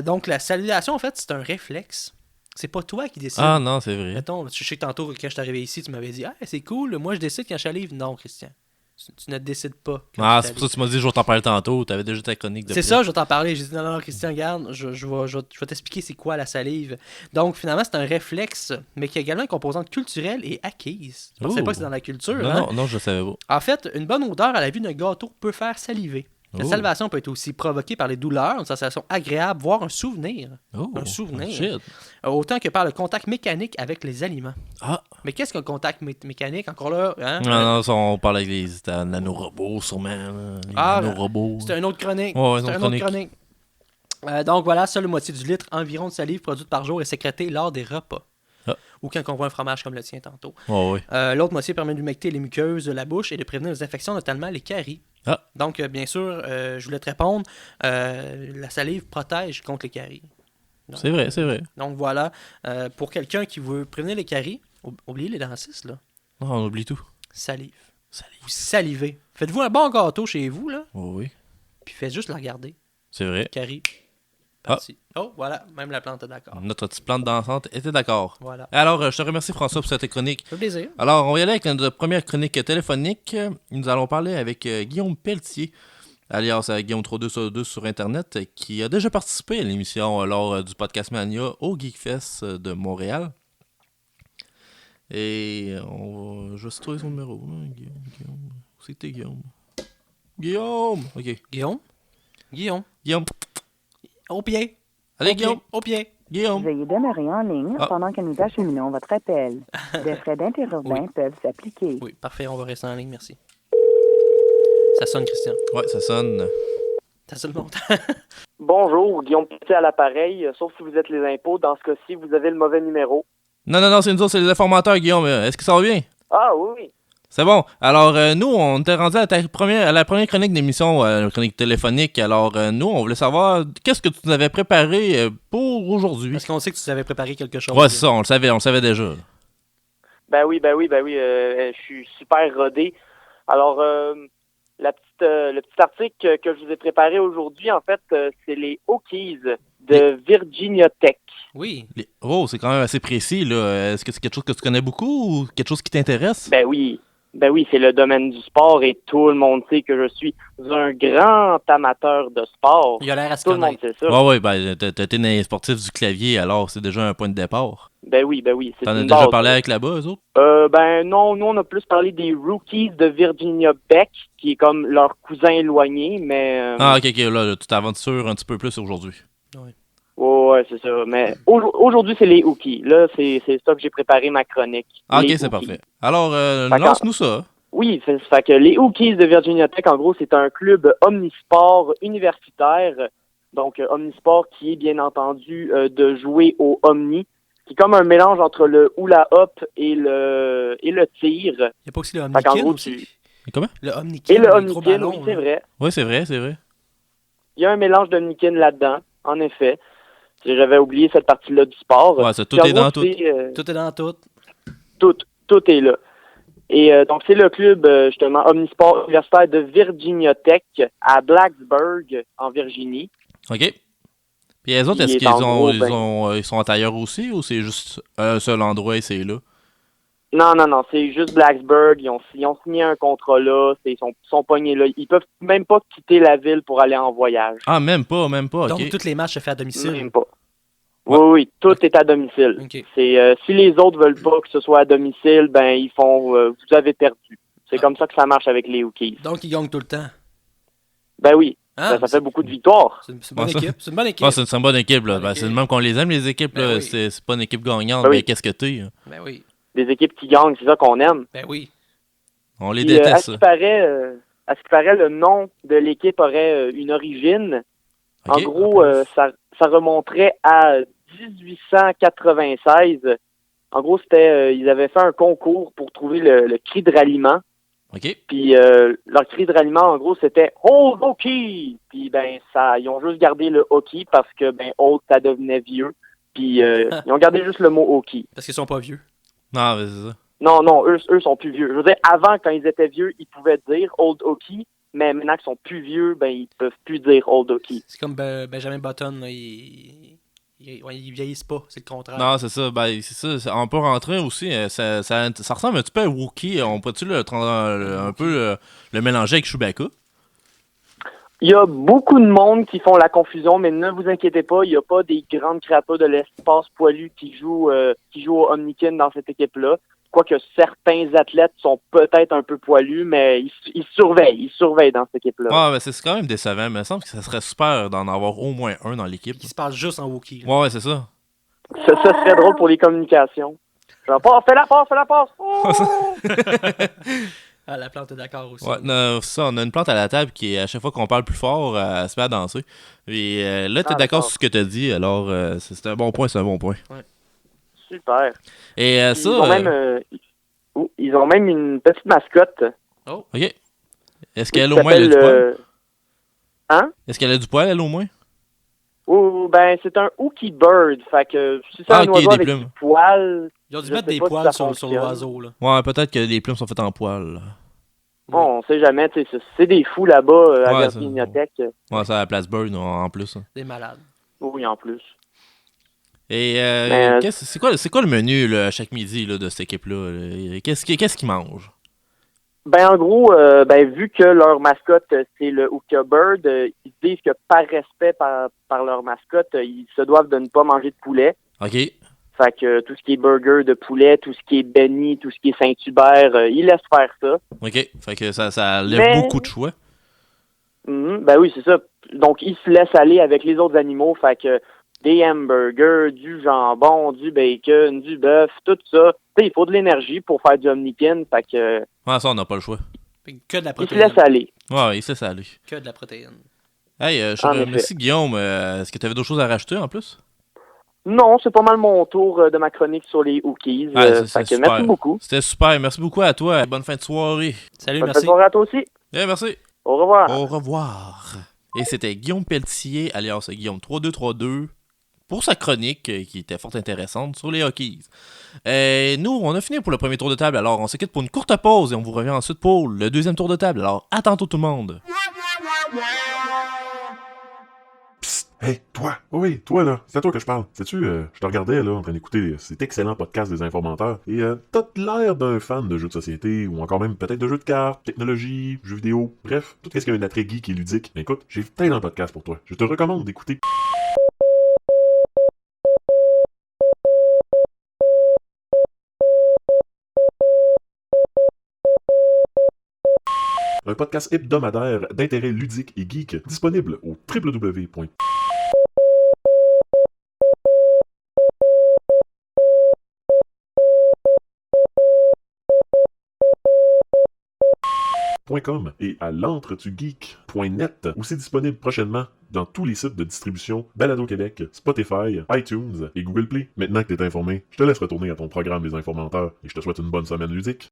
S2: Donc, la salivation, en fait, c'est un réflexe. C'est pas toi qui décides.
S1: Ah non, c'est vrai.
S2: Mettons, je sais que tantôt, quand je suis arrivé ici, tu m'avais dit « c'est cool, moi je décide quand je salive. » Non, Christian. Tu ne décides pas.
S1: C'est pour ça que tu m'as dit je vais t'en parler tantôt. Tu avais déjà ta chronique de
S2: C'est ça, je vais t'en parler. J'ai dit non, Christian, regarde, je vais t'expliquer c'est quoi la salive. Donc, finalement, c'est un réflexe, mais qui a également une composante culturelle et acquise. Je ne pensais pas que c'est dans la culture.
S1: Non, je ne savais pas.
S2: En fait, une bonne odeur à la vue d'un gâteau peut faire saliver. La salivation peut être aussi provoquée par les douleurs, une sensation agréable, voire un souvenir. Un souvenir.
S1: Shit.
S2: Autant que par le contact mécanique avec les aliments.
S1: Ah.
S2: Mais qu'est-ce qu'un contact mécanique? Encore là, hein?
S1: Non, ça, on parle avec les nanorobots, sûrement. Les nanorobots.
S2: C'est une autre chronique.
S1: Ouais,
S2: c'est une autre chronique. Donc voilà, seule moitié du litre environ de salive produite par jour est sécrétée lors des repas. Ou quand on voit un fromage comme le tien tantôt. L'autre moitié permet d'humecter les muqueuses de la bouche et de prévenir les infections, notamment les caries. Donc, bien sûr, je voulais te répondre, la salive protège contre les caries. Donc,
S1: c'est vrai.
S2: Donc voilà, pour quelqu'un qui veut prévenir les caries, oubliez les dentistes, là.
S1: Non, on oublie tout.
S2: Salive. Vous salivez. Faites-vous un bon gâteau chez vous, là.
S1: Oui.
S2: Puis faites juste la regarder.
S1: C'est vrai.
S2: Carie. Parti. Oh, voilà, même la plante est d'accord.
S1: Notre petite plante dansante était d'accord.
S2: Voilà.
S1: Alors, je te remercie, François, pour cette chronique.
S2: Ça fait plaisir.
S1: Alors, on va y aller avec notre première chronique téléphonique. Nous allons parler avec Guillaume Pelletier, alias Guillaume 32 sur Internet, qui a déjà participé à l'émission lors du podcast Mania au Geekfest de Montréal. Et je vais trouver son numéro. Guillaume. C'était Guillaume. OK. Guillaume.
S2: Au pied.
S1: Allez, Guillaume.
S2: Au pied.
S1: Guillaume.
S4: Veuillez demeurer en ligne pendant que nous acheminons votre appel. Des frais d'interurbain peuvent s'appliquer.
S2: Oui, parfait, on va rester en ligne, merci. Ça sonne, Christian.
S1: Ouais, ça sonne.
S2: Ça sonne longtemps.
S5: Bonjour, Guillaume Petit à l'appareil. Sauf si vous êtes les impôts, dans ce cas-ci, vous avez le mauvais numéro.
S1: Non, c'est nous autres, c'est les informateurs, Guillaume. Est-ce que ça va bien?
S5: Ah oui.
S1: C'est bon. Alors, nous, on était rendu à la première chronique d'émission, chronique téléphonique. Alors, nous, on voulait savoir qu'est-ce que tu nous avais préparé pour aujourd'hui.
S2: Est-ce qu'on sait que tu avais préparé quelque chose?
S1: Ouais, c'est ça, on le savait déjà.
S5: Ben oui, je suis super rodé. Alors, le petit article que je vous ai préparé aujourd'hui, en fait, c'est les Hokies de Virginia Tech.
S2: Oui.
S1: Oh, c'est quand même assez précis, là. Est-ce que c'est quelque chose que tu connais beaucoup ou quelque chose qui t'intéresse?
S5: Ben oui, c'est le domaine du sport et tout le monde sait que je suis un grand amateur de sport.
S2: Il a l'air à se
S5: Tout le monde
S2: connaître.
S5: sait ça.
S1: Ouais, ben, t'as été dans les sportifs du clavier, alors c'est déjà un point de départ.
S5: Ben oui, c'est
S1: T'en as
S5: une
S1: déjà
S5: base.
S1: parlé avec là-bas, eux autres?
S5: Ben non, nous on a plus parlé des Rookies de Virginia Beck, qui est comme leur cousin éloigné, mais...
S1: Ah, ok, là, tu t'aventures un petit peu plus aujourd'hui.
S5: Ouais, c'est ça. Mais aujourd'hui, c'est les Hokies. Là, c'est ça que j'ai préparé ma chronique.
S1: Ah, ok,
S5: Les
S1: c'est
S5: Hokies.
S1: parfait. Alors, lance-nous ça.
S5: Oui, fait que les Hokies de Virginia Tech, en gros, c'est un club omnisport universitaire. Donc, omnisport qui est bien entendu de jouer au omni, qui est comme un mélange entre le hula hop et le tir.
S2: Il n'y a pas aussi le
S5: Fait qu'en
S2: Omnikin
S5: gros,
S2: aussi?
S1: Comment?
S2: Le Omnikin,
S5: Et le
S2: gros
S5: omnikin,
S2: ballon,
S5: oui, c'est vrai.
S1: Oui, c'est vrai.
S5: Il y a un mélange d'omnikin là-dedans, en effet. J'avais oublié cette partie-là du sport.
S1: Ouais, ça, tout
S5: Puis en
S1: est
S5: gros,
S1: dans tout.
S2: Tout est dans tout.
S5: Tout est là. Et donc, c'est le club, justement, omnisport universitaire de Virginia Tech à Blacksburg, en Virginie.
S1: OK. Puis les autres,
S5: Qui
S1: est-ce
S5: est
S1: qu'ils
S5: en gros,
S1: ils sont ailleurs aussi ou c'est juste un seul endroit et c'est là?
S5: Non, c'est juste Blacksburg. Ils ont signé un contrat là. Ils sont pognés là. Ils peuvent même pas quitter la ville pour aller en voyage.
S1: Ah, même pas, OK.
S2: Donc, tous les matchs se font à domicile.
S5: Même pas.
S1: Ouais.
S5: Oui, tout est à domicile.
S2: OK.
S5: C'est si les autres veulent pas que ce soit à domicile, ben ils font vous avez perdu. C'est comme ça que ça marche avec les Hokies.
S2: Donc, ils gagnent tout le temps.
S5: Ben oui,
S2: Ah,
S5: ça fait beaucoup de victoires.
S2: C'est une bonne
S1: Ouais, ça-
S2: équipe. C'est une bonne équipe.
S1: Ah, c'est une bonne équipe, là.
S2: Bonne
S1: Ben,
S2: équipe.
S1: c'est le même qu'on les aime, les équipes,
S2: Ben
S1: là.
S2: oui.
S1: C'est pas une équipe gagnante,
S5: Ben oui.
S1: mais qu'est-ce que t'es?
S2: Ben oui.
S5: Des équipes qui gagnent, c'est ça qu'on aime.
S2: Ben oui.
S1: On les
S5: Puis,
S1: déteste,
S5: à ce
S1: ça.
S5: qui paraît, le nom de l'équipe aurait une origine.
S1: OK.
S5: En gros, ça remonterait à 1896. En gros, c'était ils avaient fait un concours pour trouver le cri de ralliement.
S1: OK.
S5: Puis leur cri de ralliement, en gros, c'était Old Hockey. Puis ben ils ont juste gardé le hockey parce que ben old ça devenait vieux. Puis ils ont gardé juste le mot hockey.
S2: Parce qu'ils sont pas vieux.
S1: Non, mais c'est ça.
S5: Non, eux sont plus vieux. Je veux dire, avant, quand ils étaient vieux, ils pouvaient dire Old Hockey, mais maintenant qu'ils sont plus vieux, ben ils peuvent plus dire Old Hockey.
S2: C'est comme Benjamin Button. Là, ils vieillissent pas. C'est le contraire.
S1: Non, c'est ça. Ben, c'est ça. On peut rentrer aussi. Ça ressemble un petit peu à Wookiee. On peut-tu un peu le mélanger avec Chewbacca?
S5: Il y a beaucoup de monde qui font la confusion, mais ne vous inquiétez pas, il n'y a pas des grandes créatures de l'espace poilues qui jouent au Omnikin dans cette équipe-là. quoique certains athlètes sont peut-être un peu poilus, mais ils surveillent dans cette équipe-là.
S1: Ouais, c'est quand même décevant, mais il me semble que ça serait super d'en avoir au moins un dans l'équipe.
S2: Qui se parle juste en Wookiee.
S1: Ouais, c'est ça.
S5: Ça serait drôle pour les communications. Genre, fais la passe! Oh!
S2: Ah, la plante est d'accord aussi.
S1: Ouais, ça, on a une plante à la table qui, à chaque fois qu'on parle plus fort, elle se met à danser. Et là, t'es d'accord sur ce que t'as dit, alors c'est un bon point,
S2: Ouais.
S5: Super.
S1: Et ça...
S5: Ils ont même une petite mascotte.
S2: Oh.
S1: OK. Est-ce qu'elle, au moins, elle a du poil?
S5: Hein?
S1: Est-ce qu'elle a du poil, elle, au moins?
S5: Ben, c'est un Hookie Bird. Fait que si c'est un oiseau
S1: des
S5: avec
S1: plumes.
S5: du poil...
S2: Ils ont dû
S5: je
S2: mettre
S5: sais
S2: des
S5: pas si
S2: poils
S5: ça
S2: sur
S5: fonctionne.
S2: l'oiseau, là.
S1: Ouais, peut-être que les plumes sont faites en poil.
S5: Bon, on sait jamais, tu sais, c'est des fous là-bas à
S1: Ouais,
S5: Virginiothèque.
S1: Ouais, ça a la place Bird en plus. Hein.
S2: Des malades.
S5: Oui, en plus.
S1: Et c'est quoi le menu là, à chaque midi là, de cette équipe-là? Qu'est-ce qu'ils mangent?
S5: Ben, en gros, vu que leur mascotte, c'est le Hookie Bird, ils disent que par respect par leur mascotte, ils se doivent de ne pas manger de poulet.
S1: OK.
S5: Fait que tout ce qui est burger de poulet, tout ce qui est Benny, tout ce qui est Saint-Hubert, ils laissent faire ça.
S1: OK. Fait que ça lève beaucoup de choix.
S5: Ben oui, c'est ça. Donc, ils se laissent aller avec les autres animaux. Fait que des hamburgers, du jambon, du bacon, du bœuf, tout ça. Tu sais, il faut de l'énergie pour faire du omnikin. Fait que...
S1: Ouais, ça, on n'a pas le choix.
S2: Que de la
S5: Ils se
S2: protéine.
S5: laissent aller.
S1: Ouais, il sait ça aller.
S2: Que de la protéine.
S1: Hey, je
S5: En
S1: te
S5: effet.
S1: remercie, Guillaume. Est-ce que tu avais d'autres choses à rajouter en plus?
S5: Non, c'est pas mal mon tour de ma chronique sur les Hookies.
S1: Ouais,
S5: Fait que
S1: super.
S5: merci beaucoup.
S1: C'était super. Merci beaucoup à toi. Bonne fin de soirée.
S2: Salut,
S5: Bonne
S2: merci.
S5: soirée à toi aussi.
S1: Yeah, merci.
S5: Au revoir.
S1: Au revoir. Et c'était Guillaume Pelletier, alias Guillaume 3232, pour sa chronique qui était fort intéressante sur les Hokies. Nous, on a fini pour le premier tour de table, alors on se quitte pour une courte pause et on vous revient ensuite pour le deuxième tour de table. Alors, à tantôt tout le monde.
S6: Psst, hey, toi! Oui, toi, là, c'est à toi que je parle. Sais-tu, je te regardais, là, en train d'écouter cet excellent podcast des informateurs, et t'as l'air d'un fan de jeux de société, ou encore même peut-être de jeux de cartes, technologie, jeux vidéo, bref, tout ce qui a un attrait geek et ludique. Mais écoute, j'ai peut-être un podcast pour toi. Je te recommande d'écouter un podcast hebdomadaire d'intérêt ludique et geek, disponible au www. .com et à l'entretugeek.net, où c'est disponible prochainement dans tous les sites de distribution Balado Québec, Spotify, iTunes et Google Play. Maintenant que t'es informé, je te laisse retourner à ton programme Les Informateurs et je te souhaite une bonne semaine ludique.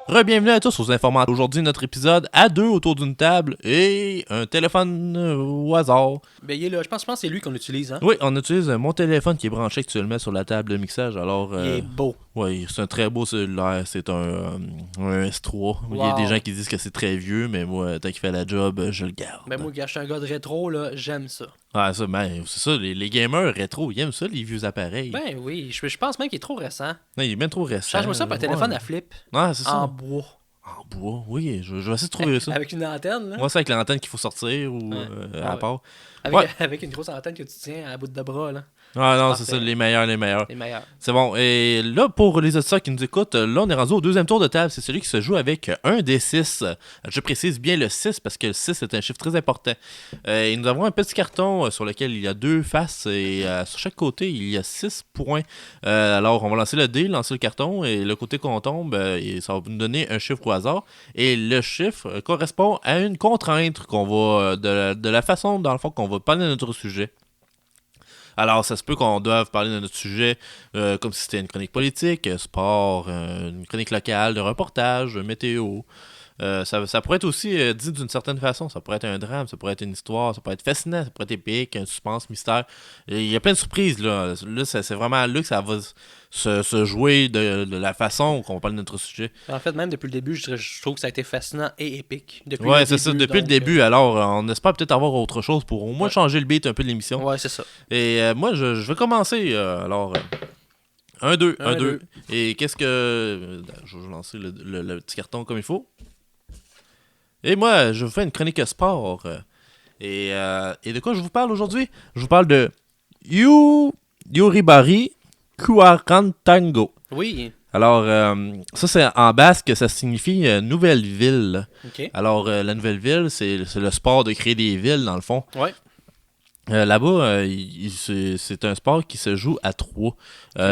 S1: Re-bienvenue à tous aux informateurs. Aujourd'hui, notre épisode à deux autour d'une table et un téléphone au hasard.
S2: Ben, il est là. Je pense que c'est lui qu'on utilise, hein?
S1: Oui, on utilise mon téléphone qui est branché actuellement sur la table de mixage. Alors,
S2: Il est beau.
S1: oui, c'est un très beau cellulaire. C'est un S3. Il y a
S2: Wow.
S1: des gens qui disent que c'est très vieux, mais moi, tant qu'il fait la job, je le garde.
S2: Ben, moi, gars, je suis un gars de rétro, là. J'aime ça.
S1: Ah, ça, ben, c'est ça. Les gamers rétro, ils aiment ça, les vieux appareils.
S2: Ben oui, je pense même qu'il est trop récent.
S1: Non, il est bien trop récent.
S2: Change-moi ça par un téléphone à flip.
S1: Ah, c'est ça.
S2: En bois.
S1: En bois, oui. Je vais essayer de trouver ça.
S2: Avec une antenne, là.
S1: Moi, c'est avec l'antenne qu'il faut sortir ou à
S2: ouais.
S1: part.
S2: Avec,
S1: Ouais.
S2: avec une grosse antenne que tu tiens à bout de bras, là.
S1: Ah non,
S2: Parfait.
S1: c'est ça, les meilleurs.
S2: Les meilleurs.
S1: C'est bon. Et là, pour les auditeurs qui nous écoutent, là, on est rendu au deuxième tour de table. C'est celui qui se joue avec un des 6. Je précise bien le 6 parce que le 6 est un chiffre très important. Et nous avons un petit carton sur lequel il y a deux faces et sur chaque côté, il y a 6 points. Alors, on va lancer le dé, lancer le carton et le côté qu'on tombe, et ça va nous donner un chiffre au hasard. Et le chiffre correspond à une contrainte qu'on va, de la façon, dans le fond, qu'on va parler de notre sujet. Alors, ça se peut qu'on doive parler de notre sujet comme si c'était une chronique politique, sport, une chronique locale, de reportage, météo. Ça pourrait être aussi dit d'une certaine façon. Ça pourrait être un drame, ça pourrait être une histoire, ça pourrait être fascinant, ça pourrait être épique, un suspense, mystère. Et il y a plein de surprises, là. Là, c'est vraiment là que ça va se jouer de la façon qu'on parle de notre sujet.
S2: En fait, même depuis le début, je trouve que ça a été fascinant et épique.
S1: Ouais, c'est ça, depuis le début. Alors, on espère peut-être avoir autre chose pour au moins changer le beat un peu de l'émission.
S2: Ouais, c'est ça.
S1: Et moi, je vais commencer. Alors, 1-2, 1-2. Et qu'est-ce que... je vais lancer le petit carton comme il faut. Et moi, je vous fais une chronique sport. Et de quoi je vous parle aujourd'hui? Je vous parle de Yuribari Kuarantango.
S2: Oui.
S1: Alors, ça, c'est en basque, ça signifie nouvelle ville.
S2: OK.
S1: Alors, la nouvelle ville, c'est le sport de créer des villes, dans le fond.
S2: Ouais.
S1: Là-bas, c'est un sport qui se joue à 3.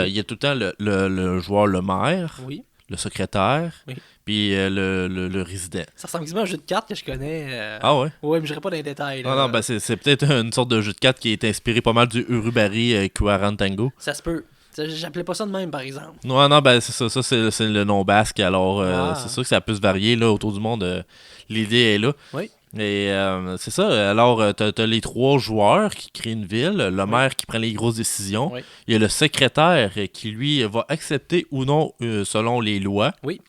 S1: Il y a tout le temps le joueur, le maire,
S2: Oui.
S1: le secrétaire,
S2: Oui.
S1: puis le résident.
S2: Ça ressemble quasiment à un jeu de cartes que je connais.
S1: Ah ouais?
S2: Ouais, mais je n'irai pas dans les détails. Là.
S1: Non, ben c'est peut-être une sorte de jeu de cartes qui est inspiré pas mal du Urubari Kuarantango.
S2: Ça se peut. J'appelais pas ça de même, par exemple.
S1: Non, ben c'est ça. Ça, c'est le nom basque. Alors, c'est sûr que ça peut se varier là, autour du monde. L'idée est là.
S2: Oui.
S1: Et c'est ça. Alors, t'as les 3 joueurs qui créent une ville. Le maire qui prend les grosses décisions.
S2: Oui.
S1: Il y a le secrétaire qui, lui, va accepter ou non selon les lois.
S2: Oui.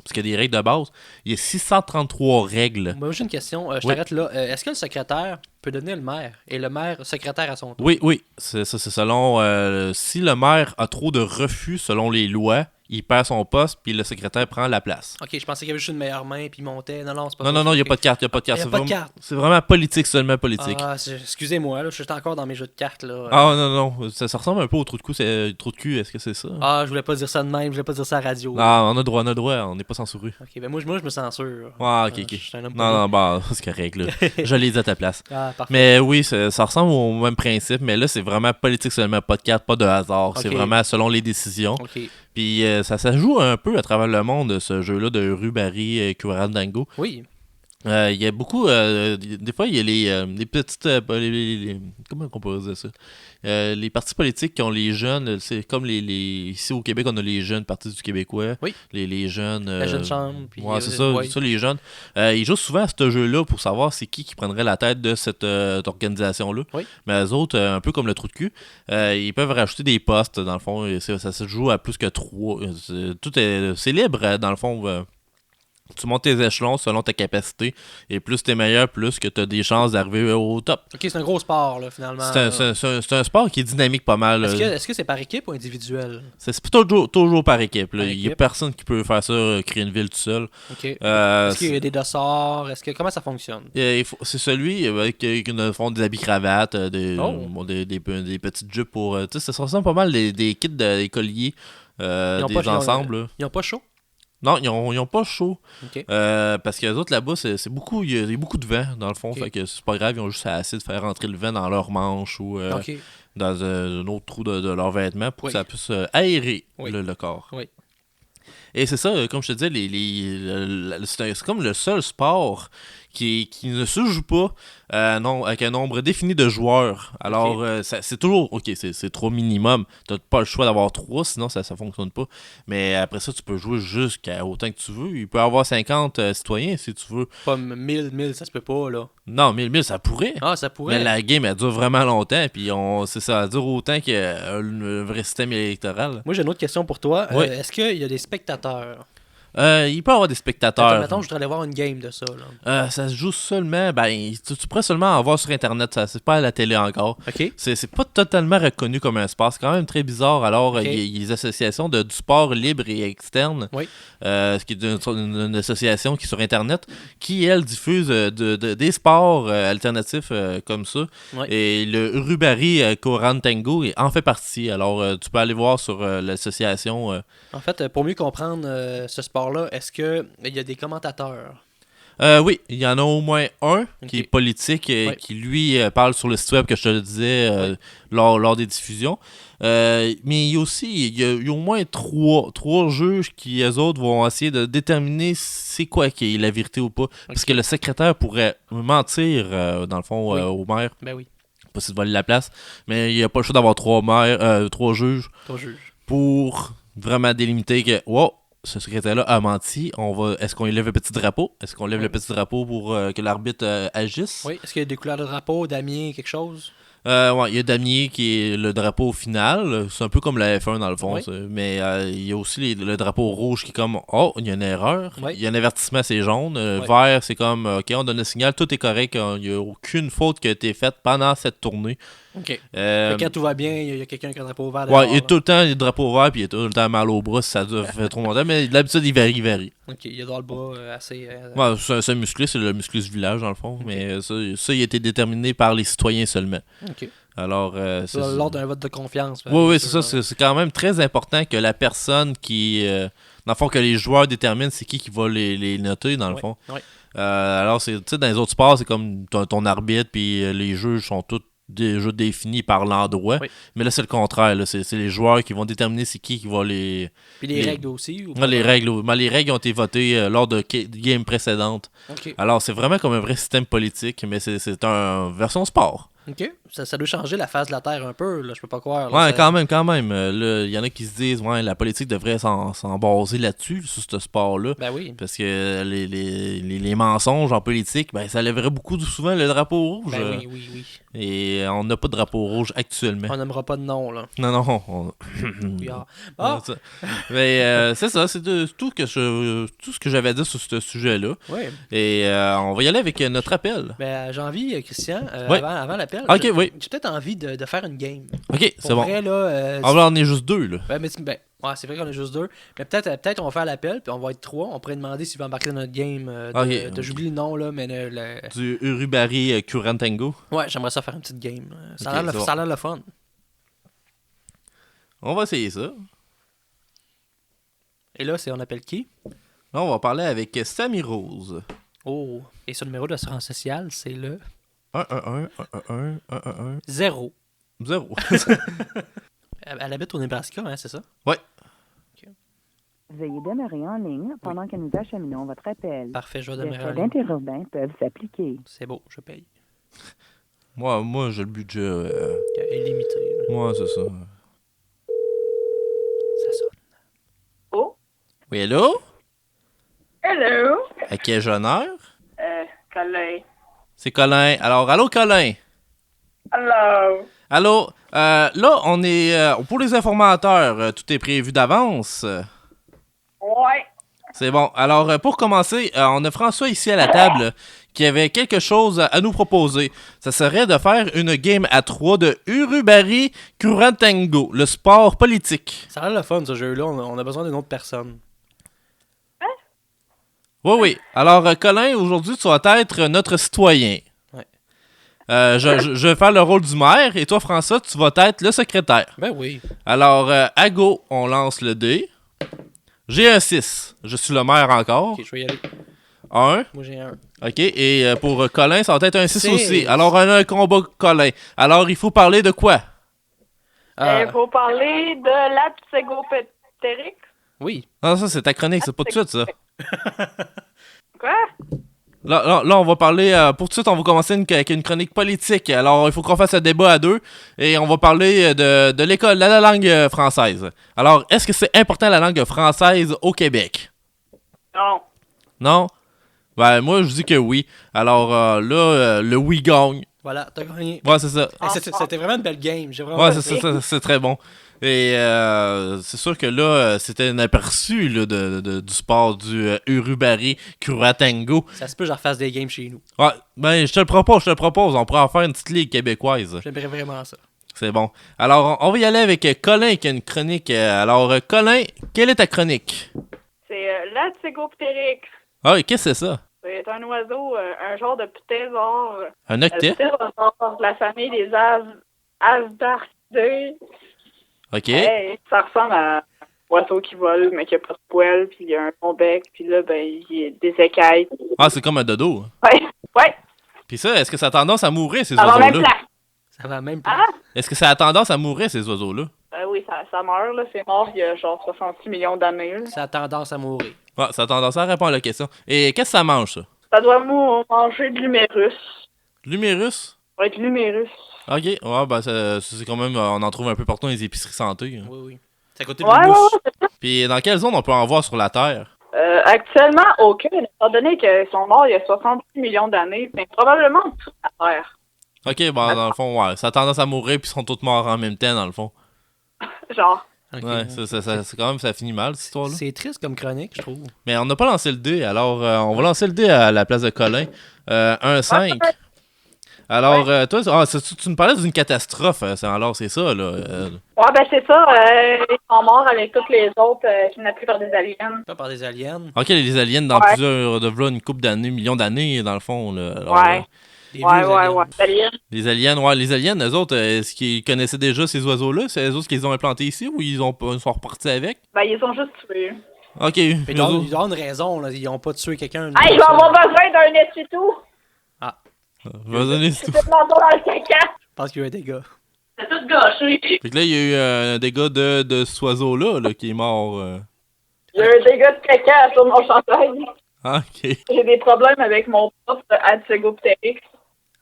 S1: Parce qu'il y a des règles de base. Il y a 633 règles.
S2: Moi, j'ai une question. Je
S1: Oui.
S2: t'arrête là. Est-ce que le secrétaire peut devenir le maire et le maire secrétaire à son tour?
S1: Oui. C'est selon... si le maire a trop de refus selon les lois, il perd son poste, puis le secrétaire prend la place.
S2: Ok, je pensais qu'il y avait juste une meilleure main puis il montait. Non, c'est pas ça.
S1: Non, il n'y a
S2: Ok.
S1: pas de carte.
S2: Il y a pas de carte.
S1: C'est vraiment politique, seulement politique.
S2: Excusez-moi, là, je suis encore dans mes jeux de cartes. Là.
S1: Non. Ça ressemble un peu au trou de cul. Trou de cul, est-ce que c'est ça?
S2: Je voulais pas dire ça de même, je voulais pas dire ça à la radio.
S1: Non, on a droit, on n'est pas censuré.
S2: Ok, ben moi je me censure.
S1: Ok.
S2: Je suis un homme
S1: Non, bah, c'est correct, là. Je l'ai dit à ta place.
S2: parfait.
S1: Mais oui, ça ressemble au même principe, mais là, c'est vraiment politique seulement, pas de carte, pas de hasard. C'est
S2: Ok.
S1: vraiment selon les décisions.
S2: Ok.
S1: Puis ça joue un peu à travers le monde, ce jeu-là de Urubari Kuarantango.
S2: Oui.
S1: Il y a beaucoup. Des fois, il y a les petites. Comment on peut dire ça? Les partis politiques qui ont les jeunes. C'est comme ici au Québec, on a les jeunes partis du Québécois.
S2: Oui.
S1: Les jeunes.
S2: La jeune chambre. Puis,
S1: Ouais, c'est ça, les jeunes. Ils jouent souvent à ce jeu-là pour savoir c'est qui prendrait la tête de cette organisation-là.
S2: Oui.
S1: Mais eux autres, un peu comme le trou de cul, ils peuvent rajouter des postes, dans le fond. Et ça se joue à plus que 3. C'est libre, dans le fond. Tu montes tes échelons selon ta capacité. Et plus t'es meilleur, plus que t'as des chances d'arriver au top.
S2: Ok, c'est un gros sport, là, finalement.
S1: C'est un sport qui est dynamique pas mal.
S2: Est-ce que c'est par équipe ou individuel?
S1: C'est toujours par équipe. Là.
S2: Par
S1: Il n'y a
S2: équipe.
S1: personne qui peut faire ça, créer une ville tout seul.
S2: Ok. Est-ce qu'il y a des dossards? Comment ça fonctionne?
S1: C'est celui qui font des habits-cravates,
S2: Oh.
S1: des petites jupes pour... tu sais, ça ressemble pas mal des kits d'écoliers, des ensembles. Là.
S2: Ils ont pas chaud?
S1: Non, ils ont pas chaud.
S2: Ok.
S1: Parce que les autres là-bas, c'est beaucoup. Il y a beaucoup de vent dans le fond.
S2: Ok.
S1: Fait que c'est pas grave, ils ont juste assez de faire rentrer le vent dans leur manche ou
S2: Ok.
S1: dans un autre trou de leurs vêtements pour
S2: Oui.
S1: que ça puisse aérer
S2: Oui.
S1: le corps.
S2: Oui.
S1: Et c'est ça, comme je te disais, c'est comme le seul sport qui ne se joue pas avec un nombre défini de joueurs. Alors, c'est toujours... OK, c'est 3 minimum. T'as pas le choix d'avoir 3, sinon ça fonctionne pas. Mais après ça, tu peux jouer jusqu'à autant que tu veux. Il peut y avoir 50 citoyens, si tu veux.
S2: Pas 1000, ça se peut pas, là.
S1: Non, 1000, ça pourrait.
S2: Ah, ça pourrait.
S1: Mais la game, elle dure vraiment longtemps. Puis ça dure autant qu'un vrai système électoral.
S2: Moi, j'ai une autre question pour toi.
S1: Oui.
S2: Est-ce qu'il y a des spectateurs?
S1: Il peut y avoir des spectateurs.
S2: Mettons, je voudrais aller voir une game de ça, là.
S1: Ça se joue seulement, tu pourrais seulement en voir sur Internet, ça c'est pas à la télé encore.
S2: OK.
S1: C'est pas totalement reconnu comme un sport, c'est quand même très bizarre. Alors,
S2: Ok.
S1: il y a des associations du sport libre et externe,
S2: Oui.
S1: ce qui est une association qui est sur Internet, qui, elle, diffuse des sports alternatifs comme ça.
S2: Oui.
S1: Et le Urubari Kuarantango en fait partie. Alors, tu peux aller voir sur l'association.
S2: En fait, pour mieux comprendre ce sport-là, est-ce qu'il y a des commentateurs?
S1: Oui, il y en a au moins un qui
S2: Ok.
S1: est politique et
S2: Ouais.
S1: qui, lui, parle sur le site web que je te le disais lors des diffusions. Mais il y a aussi il y a au moins trois juges qui, eux autres, vont essayer de déterminer c'est quoi qui est la vérité ou pas. Parce que le secrétaire pourrait mentir, dans le fond,
S2: Oui.
S1: au maire.
S2: Ben oui,
S1: Pas s'il voler la place. Mais il n'y a pas le choix d'avoir trois juges
S2: ton juge.
S1: pour vraiment délimiter que, wow, ce secrétaire-là a menti. Est-ce qu'on lève le petit drapeau? Est-ce qu'on lève
S2: Oui.
S1: le petit drapeau pour que l'arbitre agisse?
S2: Oui, est-ce qu'il y a des couleurs de drapeau, damier, quelque chose?
S1: Ouais, il y a Damier qui est le drapeau final. C'est un peu comme la F1 dans le fond.
S2: Oui.
S1: Mais il y a aussi le drapeau rouge qui est comme, oh, il y a une erreur.
S2: Oui.
S1: Il y a un avertissement, c'est jaune.
S2: Oui.
S1: Vert, c'est comme, OK, on donne le signal, tout est correct. Il n'y a aucune faute qui a été faite pendant cette tournée.
S2: OK.
S1: Euh,
S2: Quand tout va bien, il y a quelqu'un qui a un drapeau vert.
S1: ouais, il y a tout le temps les drapeaux verts, puis il y a tout le temps mal au bras si ça fait trop longtemps, mais d'habitude, il varie.
S2: OK, il y a dans le bras assez...
S1: Ouais, c'est musclé, c'est le musclé du village, dans le fond, mais ça, il a été déterminé par les citoyens seulement.
S2: OK.
S1: Alors,
S2: Lors d'un vote de confiance.
S1: oui, c'est ça. C'est quand même très important que la personne qui... dans le fond, que les joueurs déterminent c'est qui va les noter, dans le fond.
S2: Oui.
S1: Alors, tu sais, dans les autres sports, c'est comme ton arbitre, puis les juges sont tous déjà définis par l'endroit.
S2: Oui.
S1: Mais là, c'est le contraire. Là. C'est les joueurs qui vont déterminer c'est qui va les...
S2: Puis les règles aussi? Ou
S1: Non, les règles ont été votées lors de games précédentes.
S2: OK.
S1: Alors, c'est vraiment comme un vrai système politique, mais c'est une version sport.
S2: OK. Ça doit changer la face de la Terre un peu, là, je peux pas croire. Là,
S1: Ouais, quand même. Là, il y en a qui se disent, ouais, la politique devrait s'en baser là-dessus, sur ce sport-là.
S2: Ben oui.
S1: Parce que les mensonges en politique, ben, ça lèverait beaucoup souvent le drapeau rouge.
S2: Ben oui.
S1: Et on n'a pas de drapeau rouge actuellement.
S2: On n'aimera pas de nom, là.
S1: Non.
S2: Couillard. Ah!
S1: C'est ça. Mais c'est ça, c'est tout ce que j'avais à dire sur ce sujet-là.
S2: Oui.
S1: Et on va y aller avec notre appel.
S2: Ben, j'ai envie, Christian,
S1: Oui.
S2: avant l'appel,
S1: Ok, oui.
S2: j'ai peut-être envie de faire une game.
S1: Ok,
S2: Pour
S1: c'est bon.
S2: vrai, là,
S1: En vrai, on est juste deux, là.
S2: ouais, c'est vrai qu'on est juste deux. Mais peut-être on va faire l'appel, puis on va être trois. On pourrait demander s'il va embarquer dans notre game.
S1: Ok.
S2: J'oublie le nom, là, mais
S1: Du Urubari Kurantango.
S2: ouais, j'aimerais ça faire une petite game. Ça
S1: Ok,
S2: a l'air
S1: c'est bon.
S2: ça a l'air le fun.
S1: On va essayer ça.
S2: Et là, on appelle qui?
S1: Là, on va parler avec Sammy Rose.
S2: Oh, et ce numéro d'assurance sociale, c'est le
S1: 1-1-1-1-1-1-1-1.
S2: 0.
S1: 0.
S2: Elle habite au Nebraska, hein, c'est ça?
S1: Ouais.
S4: Veuillez demeurer en ligne pendant que nous acheminons votre appel.
S2: Parfait, je vais
S4: Des
S2: demeurer en
S4: frais
S2: ligne.
S4: d'interurbain peuvent s'appliquer.
S2: C'est beau, je paye.
S1: Moi, j'ai le budget.
S2: Elle est limitée. Là.
S1: Moi, c'est ça.
S2: Ça sonne.
S7: Oh,
S1: Oui, hello?
S7: hello.
S1: À quel honneur?
S7: Colin.
S1: C'est Colin. Alors, allô, Colin?
S7: Hello.
S1: Allô? Là, on est. Pour les informateurs, tout est prévu d'avance.
S7: Ouais.
S1: C'est bon. Alors, pour commencer, on a François ici à la table qui avait quelque chose à nous proposer. Ça serait de faire une game à 3 de Urubari Kurantango, le sport politique.
S2: Ça a l'air le fun, ce jeu-là. On a besoin d'une autre personne.
S1: Oui. Alors, Colin, aujourd'hui, tu vas être notre citoyen.
S2: Ouais.
S1: Je vais faire le rôle du maire et toi, François, tu vas être le secrétaire.
S2: Ben oui.
S1: Alors, à go, on lance le dé. J'ai un 6. Je suis le maire encore.
S2: Ok, je vais y aller.
S1: 1.
S2: Moi, j'ai un.
S1: OK. Et pour Colin, ça va être un 6
S2: Six.
S1: aussi. Alors, on a un combat Colin. Alors, il faut parler de quoi?
S7: Il faut parler de l'apségopétérique.
S2: Oui.
S1: Non, ça, c'est ta chronique. C'est pas tout de suite, ça.
S7: Quoi?
S1: Là, on va parler... pour tout de suite, on va commencer avec une chronique politique. Alors, il faut qu'on fasse un débat à deux. Et on va parler de l'école, de la langue française. Alors, est-ce que c'est important la langue française au Québec?
S7: Non.
S1: Non? Ben, moi, je dis que oui. Alors, le oui gagne.
S2: Voilà, t'as gagné.
S1: Ouais, c'est ça.
S2: Hey, c'était vraiment une belle game. J'ai vraiment
S1: Ouais, c'est très bon. Et c'est sûr que là, c'était un aperçu là, du sport du Urubari Kurantango.
S2: Ça se peut que je refasse des games chez nous.
S1: Ouais, ben, je te le propose. On pourrait en faire une petite ligue québécoise.
S2: J'aimerais vraiment ça.
S1: C'est bon. Alors, on va y aller avec Colin qui a une chronique. Alors, Colin, quelle est ta chronique?
S7: C'est l'apségopétérique.
S1: Ah, qu'est-ce que c'est ça?
S7: C'est un oiseau, un genre de ptérosaure.
S1: Un octet?
S7: Ptérosaure de la famille des Asdarchidae.
S1: OK.
S7: Hey, ça ressemble à un oiseau qui vole, mais qui a pas de poils, puis il a un long bec, puis là, ben, il a des écailles.
S1: Ah, c'est comme un dodo.
S7: Ouais.
S1: Puis ça, est-ce que ça a tendance à mourir, ces
S7: Ça va même
S1: oiseaux-là?
S7: place.
S2: Ça va même pas.
S1: Est-ce que ça a tendance à mourir, ces oiseaux-là?
S7: Oui, ça meurt, là. C'est mort il y a genre 66 millions d'années, là.
S2: Ça a tendance à mourir.
S1: Ouais, ça a tendance à répondre à la question. Et qu'est-ce que ça mange, ça?
S7: Ça doit manger de l'humérus.
S1: L'humérus?
S7: Ouais, de l'humérus.
S1: OK. Ouais, ben, c'est quand même... on en trouve un peu partout dans les épiceries santé. Hein.
S2: Oui. C'est à côté de
S7: Ouais.
S2: l'humus.
S1: Puis dans quelle zone on peut en voir sur la Terre?
S7: Actuellement, aucune, étant donné qu'ils sont morts il y a 66 millions d'années, mais probablement toute la Terre.
S1: OK, bon, dans le fond, ouais. Ça a tendance à mourir puis ils sont tous morts en même temps, dans le fond.
S7: Genre.
S2: Ok.
S1: Ouais, c'est quand même, ça finit mal, cette histoire-là.
S2: C'est triste comme chronique, je trouve.
S1: Mais on n'a pas lancé le dé, alors on va lancer le dé à la place de Colin. Un 5. Alors, toi, tu me parlais d'une catastrophe, alors c'est ça, là.
S7: Ouais, ben c'est ça. Ils sont morts avec tous les autres kidnappés par des aliens.
S2: Pas par des aliens.
S1: Ok, les aliens dans
S7: Ouais.
S1: plusieurs, de v'là une couple d'années, millions d'années, dans le fond, là. Alors,
S7: Ouais.
S2: Des vieux
S7: Ouais,
S2: aliens.
S7: Aliens.
S1: les aliens, eux autres, est-ce qu'ils connaissaient déjà ces oiseaux-là? C'est eux autres qui les ont implantés ici ou ils sont repartis avec?
S7: Ben, ils ont juste tué.
S1: Ok,
S2: Mais
S1: eux
S2: ils ont
S1: autres-
S2: une raison, là. Ils ont pas tué quelqu'un. là,
S7: Hey, je vais
S2: comme ça.
S7: avoir besoin d'un essuie-tout.
S1: Vas-y, c'est
S7: Je
S1: tout.
S7: vais te lancer dans le caca.
S2: Je pense qu'il y a eu un dégât.
S7: C'est tout gâché.
S1: Fait que là, il y a eu un dégât de cet oiseau-là, là, qui est mort.
S7: J'ai un dégât de caca sur mon chandail.
S1: Ah, ok.
S7: J'ai des problèmes avec mon propre Adsegopteryx.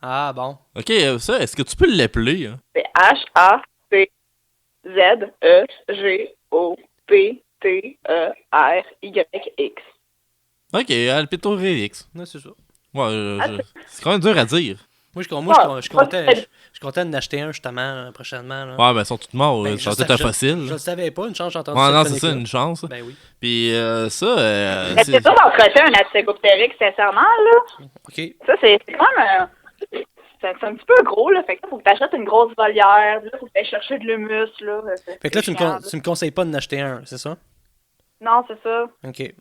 S2: Ah, bon.
S1: Ok, ça, est-ce que tu peux l'appeler? Hein?
S7: C'est H-A-C-Z-E-G-O-P-T-E-R-Y-X.
S1: Ok, Alpitorex.
S2: Ouais, c'est ça.
S1: Ouais, c'est quand même dur à dire.
S2: Moi, je comptais en acheter un, justement, prochainement. Là.
S1: Ouais, ben ils sont tous morts,
S2: Ben,
S1: ils sont
S2: je
S1: tous un
S2: sais-
S1: fossile.
S2: Je le savais pas, une chance, j'ai entendu
S1: Ouais,
S2: cette
S1: non, c'est ça,
S2: chronique-là.
S1: une chance.
S2: Ben oui.
S1: Puis ça,
S7: Mais c'est ça d'entretenir un Adsegopteryx, sincèrement, là.
S2: OK.
S7: Ça, c'est quand même... c'est un petit peu gros, là. Fait que là, faut que t'achètes une grosse volière. Là, faut que t'ailles chercher de l'humus, là.
S2: Fait que là, tu me conseilles pas de n'acheter un, c'est ça?
S7: Non, c'est ça.
S2: OK.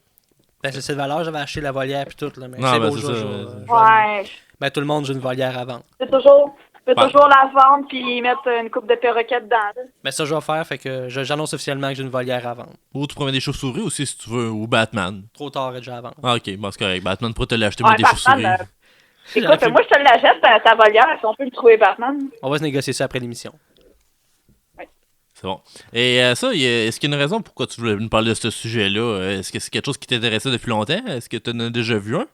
S2: Ben, c'est cette valeur, j'avais acheté la volière puis tout, là. Mais
S1: Non,
S2: c'est
S1: ben,
S2: beau,
S1: c'est
S2: je-
S1: ça.
S2: je-
S7: Ouais.
S2: Ben, tout le monde, j'ai une volière à vendre.
S7: Tu peux toujours
S1: Ouais.
S7: la vendre puis mettre une coupe de perroquets dedans, là.
S2: Ben, ça, je vais faire, fait que j'annonce officiellement que j'ai une volière à vendre.
S1: Ou tu promets des chauves-souris aussi, si tu veux, ou Batman.
S2: Trop tard, déjà à vendre.
S1: Ah, ok, bon, c'est correct. Batman pourrait te l'acheter,
S7: Ouais,
S1: moi, des
S7: Batman,
S1: chauves-souris.
S7: Écoute, moi, je te l'achète, ta volière, si on peut le trouver Batman.
S2: On va se négocier ça après l'émission.
S1: C'est bon. Et ça, est-ce qu'il y a une raison pourquoi tu voulais nous parler de ce sujet-là? Est-ce que c'est quelque chose qui t'intéressait depuis longtemps? Est-ce que tu en as déjà vu un?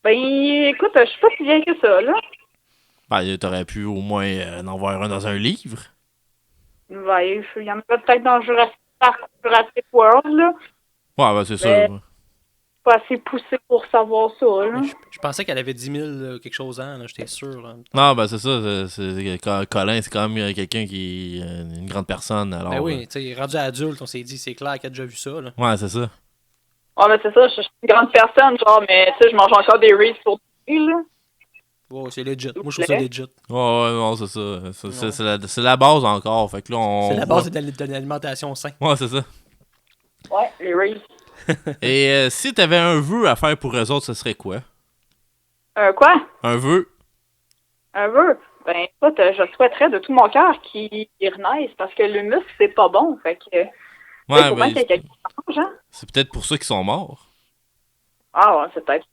S7: Ben, écoute, je suis pas si bien que ça, là.
S1: Ben, t'aurais pu au moins en voir un dans un livre.
S7: Ouais, il y en a peut-être dans Jurassic Park, Jurassic World, là.
S1: Ouais, ben, c'est
S7: Mais-
S1: ça. Ouais.
S7: Pas assez poussé pour savoir ça, là.
S2: Je pensais qu'elle avait 10 000 quelque chose ans, là, j'étais sûr. Là.
S1: Non, ben, c'est ça. Colin, c'est quand même quelqu'un qui est une grande personne. Alors,
S2: Ben oui, tu sais, rendu adulte, on s'est dit, c'est clair qu'elle a déjà vu ça, là.
S1: ouais, c'est ça.
S7: Ouais, mais c'est ça, je suis une grande personne, genre, mais tu sais, je mange encore des Reese's pour lui, là.
S2: Wow, c'est legit. Moi, je trouve ça legit.
S1: Ouais, non, c'est ça. C'est la base encore. Fait que là, on.
S2: C'est la base de l'alimentation saine.
S1: Ouais, c'est ça.
S7: Ouais, les Reese's.
S1: Et si t'avais un vœu à faire pour eux autres, ce serait quoi?
S7: Quoi?
S1: Un vœu?
S7: Un vœu? Ben, écoute, je souhaiterais de tout mon cœur qu'il renaisse, parce que le muscle, c'est pas bon, fait que...
S1: Ouais,
S7: faut bien
S1: ben,
S7: qu'il y ait quelqu'un qui mange, hein?
S1: c'est peut-être pour ça qu'ils sont morts.
S7: Ah ouais, c'est peut-être.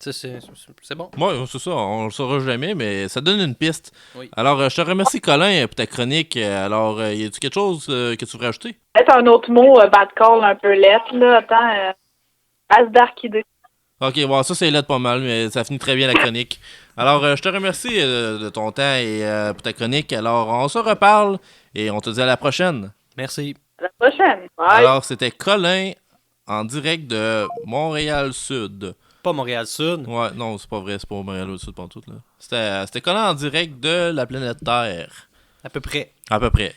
S2: Tu sais, c'est bon.
S1: Ouais, c'est ça, on le saura jamais, mais ça donne une piste.
S2: Oui.
S1: Alors, je te remercie, Colin, pour ta chronique. Alors, y a-tu quelque chose que tu voudrais ajouter?
S7: Peut-être un autre mot, bad call, un peu lettre, là. Attends, Asdarkidé.
S1: Ok, bon, ça, c'est là de pas mal, mais ça finit très bien la chronique. Alors, je te remercie de ton temps et pour ta chronique. Alors, on se reparle et on te dit à la prochaine.
S2: Merci.
S7: À la prochaine. Bye.
S1: Alors, c'était Colin en direct de Montréal-Sud.
S2: Pas Montréal-Sud.
S1: Ouais, non, c'est pas vrai, c'est pas Montréal-Sud pantoute, là. C'était Colin en direct de la planète Terre.
S2: À peu près.
S1: À peu près.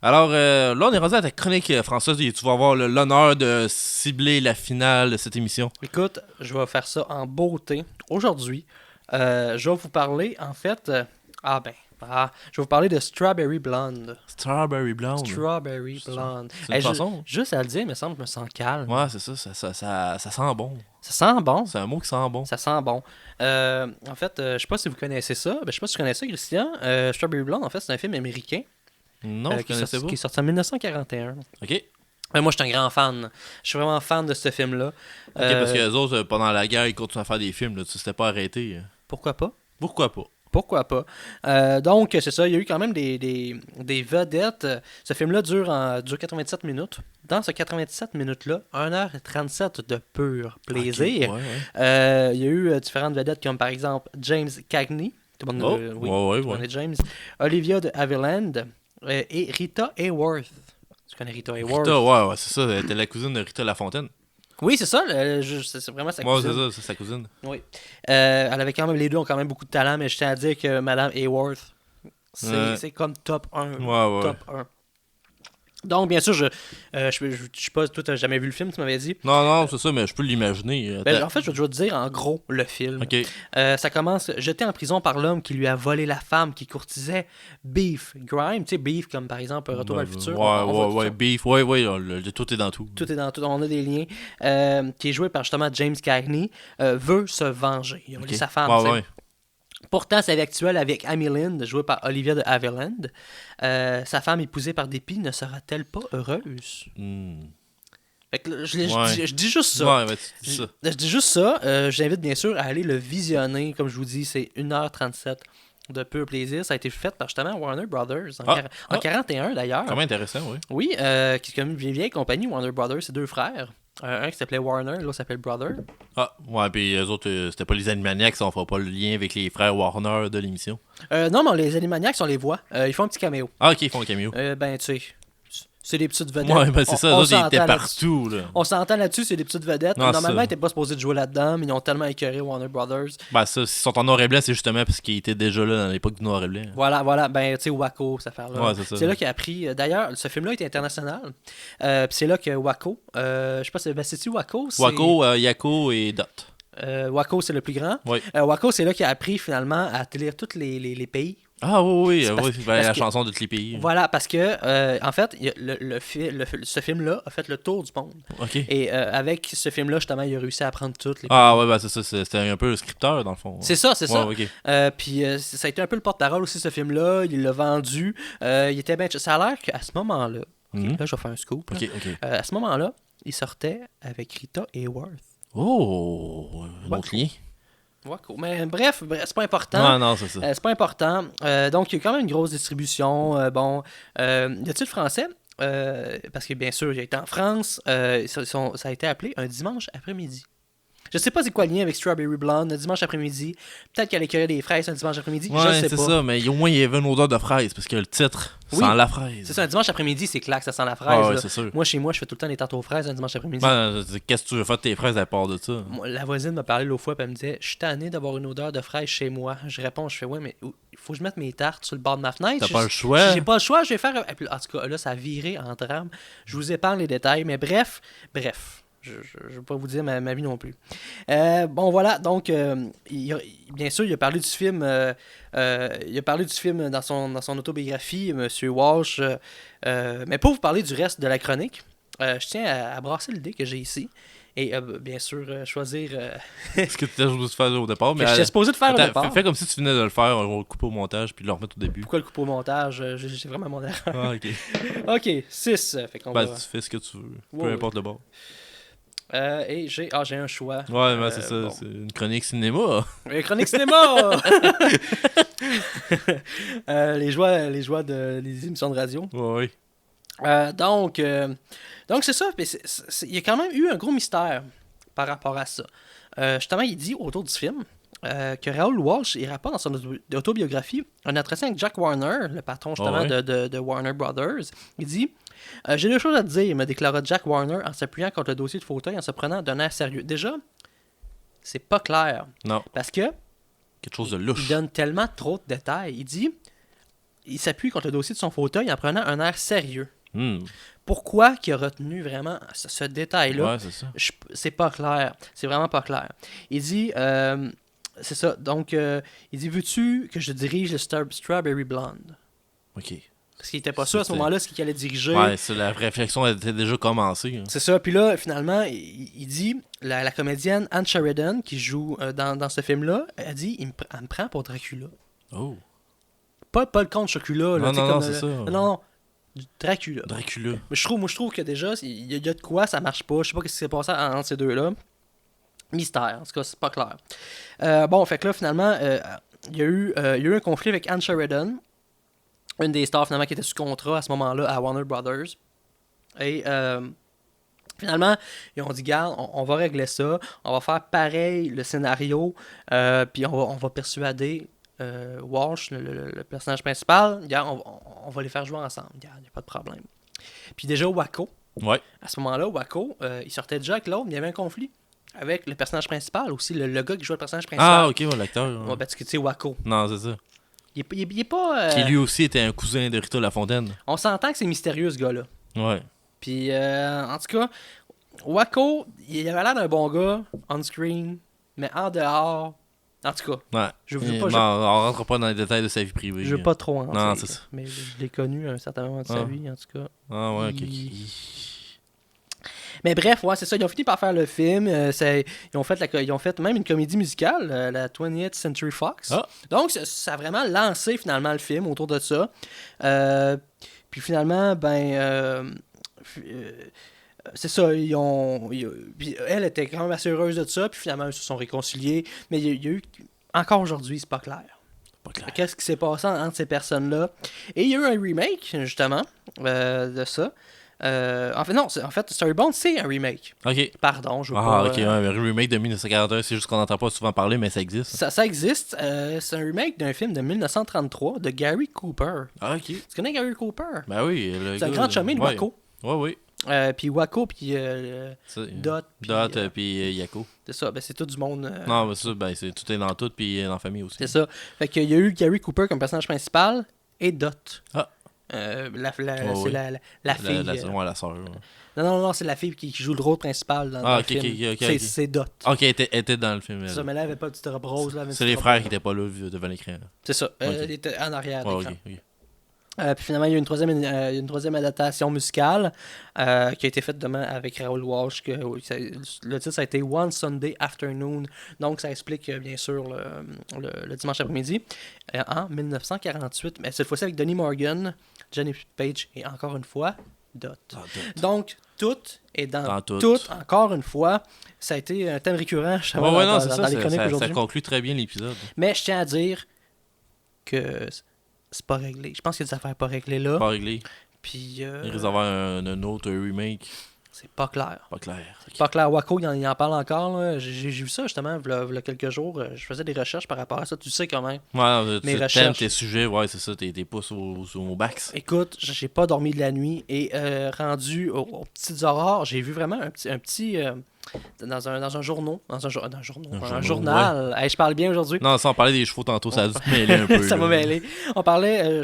S1: Alors, là, on est rendu à ta chronique, François, et tu vas avoir l'honneur de cibler la finale de cette émission.
S2: Écoute, je vais faire ça en beauté. Aujourd'hui, je vais vous parler, en fait... je vais vous parler de Strawberry Blonde.
S1: Strawberry Blonde.
S2: Strawberry Blonde.
S1: C'est une chanson?
S2: Juste à le dire, il me semble, je me sens calme.
S1: Ouais, c'est ça, ça sent bon.
S2: Ça sent bon.
S1: C'est un mot qui sent bon.
S2: Ça sent bon. En fait, je sais pas si vous connaissez ça. Je sais pas si tu connais ça, Christian. Strawberry Blonde, en fait, c'est un film américain.
S1: Non, je
S2: qui
S1: connaissais pas.
S2: est sorti en 1941.
S1: Ok.
S2: Moi, je suis un grand fan. Je suis vraiment fan de ce film-là.
S1: Ok, parce que les autres, pendant la guerre, ils continuent à faire des films, là. Tu s'étais pas arrêté.
S2: Pourquoi pas?
S1: Pourquoi pas?
S2: Pourquoi pas? Donc, c'est ça, il y a eu quand même des vedettes. Ce film-là dure 97 minutes. Dans ce 97 minutes-là, 1h37 de pur plaisir.
S1: Ok, ouais.
S2: Il y a eu différentes vedettes comme par exemple James Cagney. Tout le monde,
S1: Oh,
S2: oui,
S1: ouais.
S2: tout le monde est James. Olivia de Havilland et Rita Hayworth. Tu connais Rita Hayworth?
S1: Rita, ouais, c'est ça. T'es la cousine de Rita Lafontaine.
S2: Oui, c'est ça. C'est vraiment sa
S1: Ouais,
S2: cousine.
S1: c'est ça, c'est sa cousine.
S2: Oui. Elle avait quand même, les deux ont quand même beaucoup de talent, mais je tiens à dire que Madame Hayworth, c'est comme top 1.
S1: Ouais.
S2: Top 1. Donc, bien sûr, je sais pas, toi, t'as jamais vu le film, tu m'avais dit.
S1: Non, c'est ça, mais je peux l'imaginer.
S2: En fait, je vais te dire, en gros, le film.
S1: Ok.
S2: Ça commence, jeté en prison par l'homme qui lui a volé la femme, qui courtisait Beef Grime. Tu sais, Beef, comme par exemple Retour vers le futur.
S1: Ouais, Beef, tout est dans tout.
S2: Tout est dans tout, on a des liens. Qui est joué par justement James Cagney, veut se venger. Il a volé sa femme.
S1: Ouais.
S2: Pourtant, sa vie actuelle avec Amy Lind, jouée par Olivia de Havilland, sa femme épousée par dépit, ne sera-t-elle pas heureuse? Fait que je dis juste ça.
S1: Ouais, c'est ça.
S2: Je dis juste ça. J'invite bien sûr à aller le visionner. Comme je vous dis, c'est 1h37 de pur plaisir. Ça a été fait par justement Warner Brothers en 41 d'ailleurs.
S1: Quand même intéressant, oui.
S2: Oui, qui est comme une vieille compagnie, Warner Brothers, c'est deux frères. Un qui s'appelait Warner, l'autre s'appelle Brother.
S1: Ah, ouais, puis eux autres, c'était pas les Animaniacs, on fera pas le lien avec les frères Warner de l'émission.
S2: Non, mais les Animaniacs, on les voit. Ils font un petit caméo.
S1: Ah, ok, ils font un cameo.
S2: Ben, tu sais, c'est des petites vedettes.
S1: Ouais, ben c'est ça, eux autres, ils étaient partout, là.
S2: On s'entend là-dessus, c'est des petites vedettes.
S1: Ah,
S2: Normalement,
S1: ça.
S2: ils étaient pas supposés de jouer là-dedans, mais ils ont tellement écœuré Warner Brothers.
S1: Ben ça, s'ils sont en noir et blanc, c'est justement parce qu'ils étaient déjà là dans l'époque du noir et blanc.
S2: Voilà, ben, tu sais, Waco, cette affaire-là.
S1: Ouais, c'est ça.
S2: C'est là qu'il a appris. D'ailleurs, ce film-là est international. Puis c'est là que Waco, je sais pas, c'est-tu Waco?
S1: Waco, Yako et Dot.
S2: Waco, c'est le plus grand.
S1: Oui.
S2: Waco, c'est là qu'il a appris finalement à lire tous les pays.
S1: Ah oui,
S2: C'est parce-
S1: la
S2: parce que-
S1: chanson de tous les pays.
S2: Voilà, parce que, en fait, ce film-là a fait le tour du monde.
S1: Ok.
S2: Et avec ce film-là, justement, il a réussi à apprendre toutes les
S1: Ah ouais, ben c'est ça, c'était un peu le scripteur dans le fond.
S2: C'est ça, c'est ça.
S1: Ouais, ok.
S2: Puis ça a été un peu le porte-parole aussi, ce film-là. Il l'a vendu. Il était bien... Ça a l'air qu'à ce moment-là,
S1: Mhm.
S2: là, je vais faire un scoop. là.
S1: Ok.
S2: À ce moment-là, il sortait avec Rita Hayworth.
S1: Oh, un autre lien.
S2: Ouais, cool. Mais bref, c'est pas important.
S1: Non, c'est ça.
S2: C'est pas important. Donc, il y a quand même une grosse distribution. Y a-t-il français? Parce que bien sûr, il a été en France. Ça a été appelé un dimanche après-midi. Je sais pas c'est quoi le lien avec Strawberry Blonde, un dimanche après-midi. Peut-être qu'elle écœurait des fraises un dimanche après-midi. Je
S1: Ouais,
S2: sais
S1: c'est
S2: pas.
S1: ça, mais au moins il y avait une odeur de fraise parce que le titre
S2: Oui.
S1: sent la fraise.
S2: C'est ça, un dimanche après-midi, c'est clair que ça sent la fraise.
S1: Ah ouais,
S2: là.
S1: c'est sûr.
S2: Moi, chez moi, je fais tout le temps des tartes aux fraises un dimanche après-midi.
S1: Ben, qu'est-ce que tu veux faire de tes fraises à part de ça?
S2: Moi, la voisine m'a parlé l'autre fois et elle me disait je suis tanné d'avoir une odeur de fraise chez moi. Je réponds, je fais ouais, mais il faut que je mette mes tartes sur le bord de ma fenêtre.
S1: T'as pas le choix.
S2: J'ai pas le choix, je vais faire. Et puis, en tout cas, là, ça a viré en drame. Je vous épargne les détails, mais bref. Je vais pas vous dire ma vie non plus. Bon, voilà, donc, bien sûr, il a parlé du film. Il a parlé du film dans son autobiographie, M. Walsh. Mais pour vous parler du reste de la chronique, je tiens à brasser l'idée que j'ai ici. Et bien sûr, choisir.
S1: Ce que tu étais supposé faire au départ. Mais
S2: que j'étais supposé de faire au
S1: attends,
S2: départ.
S1: fais comme si tu venais de le faire, on va le couper au montage puis le remettre au début.
S2: Pourquoi le couper au montage j'ai vraiment mon erreur.
S1: Ah, ok.
S2: Ok, 6. Fait qu'on
S1: Ben,
S2: va...
S1: tu fais ce que tu veux.
S2: Ouais,
S1: Peu importe le bord.
S2: Et j'ai un choix.
S1: Ouais, mais c'est ça,
S2: bon.
S1: c'est une chronique cinéma.
S2: Chronique cinéma! Les joies des émissions de radio.
S1: Ouais.
S2: Donc c'est ça. Il y a quand même eu un gros mystère par rapport à ça. Justement, il dit autour du film que Raoul Walsh, il rapporte dans son autobiographie un entretien avec Jack Warner, le patron justement de Warner Brothers. Il dit j'ai deux choses à te dire, me déclara Jack Warner en s'appuyant contre le dossier de fauteuil en se prenant d'un air sérieux. Déjà, c'est pas clair.
S1: Non.
S2: Parce que
S1: Quelque chose de
S2: il
S1: louche.
S2: donne tellement trop de détails. Il dit il s'appuie contre le dossier de son fauteuil en prenant un air sérieux. Pourquoi qu'il a retenu vraiment ce détail-là?
S1: Ouais, c'est ça.
S2: C'est pas clair. C'est vraiment pas clair. Il dit c'est ça. Donc, il dit veux-tu que je dirige le Strawberry Blonde?
S1: Ok.
S2: Parce qu'il était pas sûr à ce moment-là ce qu'il allait diriger.
S1: Ouais, la réflexion était déjà commencée. Hein.
S2: C'est ça. Puis là, finalement, il dit la comédienne Anne Sheridan, qui joue dans ce film-là, elle dit elle me prend pour Dracula.
S1: Oh.
S2: Pas le comte Chocula. Là,
S1: Non,
S2: comme
S1: c'est ça.
S2: Non, Dracula.
S1: Dracula.
S2: Mais je trouve que déjà, il y a de quoi, ça marche pas. Je sais pas ce qui s'est passé entre ces deux-là. Mystère, en tout cas, c'est pas clair. Bon, fait que là, finalement, il y a eu un conflit avec Anne Sheridan, une des stars, finalement, qui était sous contrat à ce moment-là à Warner Brothers. Et finalement, ils ont dit, garde, on va régler ça, on va faire pareil le scénario, puis on va persuader Walsh, le personnage principal, regarde, on va les faire jouer ensemble, regarde, il n'y a pas de problème. Puis déjà, Waco,
S1: Ouais.
S2: à ce moment-là, Waco, il sortait déjà avec l'autre, il y avait un conflit avec le personnage principal aussi, le gars qui jouait le personnage principal.
S1: Ah, ok, ouais, l'acteur.
S2: Ouais, parce que tu sais, Waco,
S1: Non, c'est ça.
S2: il est pas...
S1: Qui lui aussi était un cousin de Rita Lafontaine.
S2: On s'entend que c'est mystérieux, ce gars-là.
S1: Ouais.
S2: Puis, en tout cas, Waco, il avait l'air d'un bon gars, on-screen, mais en dehors, en tout cas,
S1: Ouais.
S2: je veux
S1: On rentre pas dans les détails de sa vie privée.
S2: je veux pas trop en
S1: Non,
S2: dire,
S1: c'est ça.
S2: mais je l'ai connu à un certain moment de sa vie, en tout cas.
S1: Ah ouais,
S2: Mais bref, ouais, c'est ça. Ils ont fini par faire le film. Ils ont fait même une comédie musicale, la 20th Century Fox.
S1: Ah.
S2: Donc, ça a vraiment lancé finalement le film autour de ça. Puis finalement, c'est ça. Puis elle était quand même assez heureuse de ça. Puis finalement, ils se sont réconciliés. Mais il y a eu. Encore aujourd'hui, c'est pas clair.
S1: Pas clair.
S2: Qu'est-ce qui s'est passé entre ces personnes-là? Et il y a eu un remake, justement, de ça. En fait, Storybound, c'est un remake.
S1: Ok.
S2: Pardon, je veux
S1: Ah,
S2: pas...
S1: ok, ouais, un remake de 1941, c'est juste qu'on n'entend pas souvent parler, mais ça existe.
S2: Ça existe. C'est un remake d'un film de 1933 de Gary Cooper.
S1: Ah, ok.
S2: Tu connais Gary Cooper?
S1: Ben oui.
S2: C'est un grand chemin de
S1: ouais.
S2: Waco.
S1: Ouais, oui.
S2: Puis Waco, puis Dot.
S1: Puis Yako.
S2: C'est ça, c'est tout du monde.
S1: Non, mais ça, tout est dans tout, puis dans la famille aussi.
S2: C'est ça. Fait qu'il y a eu Gary Cooper comme personnage principal et Dot.
S1: Ah.
S2: C'est la fille.
S1: La sœur. Ouais.
S2: Non, c'est la fille qui joue le rôle principal dans le film.
S1: ok.
S2: C'est Dot.
S1: Ok, elle était dans le film.
S2: C'est ça, mais là, elle avait pas de petite robe rose. Là,
S1: C'est les frères qui étaient pas là devant l'écran.
S2: C'est ça.
S1: Ok.
S2: Il était en arrière
S1: Ouais,
S2: d'écran.
S1: ok.
S2: Puis finalement, il y a une troisième adaptation musicale qui a été faite demain avec Raoul Walsh. Le titre, ça a été One Sunday Afternoon. Donc, ça explique bien sûr le dimanche après-midi en 1948. Mais cette fois-ci avec Donnie Morgan, Johnny Page et encore une fois, Dot. Donc, tout est dans tout. Encore une fois, ça a été un thème récurrent dans les chroniques aujourd'hui.
S1: Ça conclut très bien l'épisode.
S2: Mais je tiens à dire que c'est pas réglé. Je pense qu'il y a des affaires pas réglées là.
S1: Pas réglé.
S2: Puis.
S1: Il risque d'avoir un autre remake.
S2: C'est pas clair.
S1: Pas clair. Okay.
S2: Pas clair. Waco, il en parle encore. Là. J'ai vu ça justement il y a quelques jours. Je faisais des recherches par rapport à ça. Tu sais comment.
S1: Ouais,
S2: mes
S1: tu
S2: recherches.
S1: t'aimes tes sujets. Ouais, c'est ça. T'es pas sur mon bax.
S2: Écoute, j'ai pas dormi de la nuit. Et rendu aux petites aurores, j'ai vu vraiment un petit dans un journal. Un journal.
S1: Ouais.
S2: Hey, je parle bien aujourd'hui.
S1: Non, sans parler des chevaux tantôt, ça a dû te mêler un peu.
S2: Ça m'a mêlé. On parlait,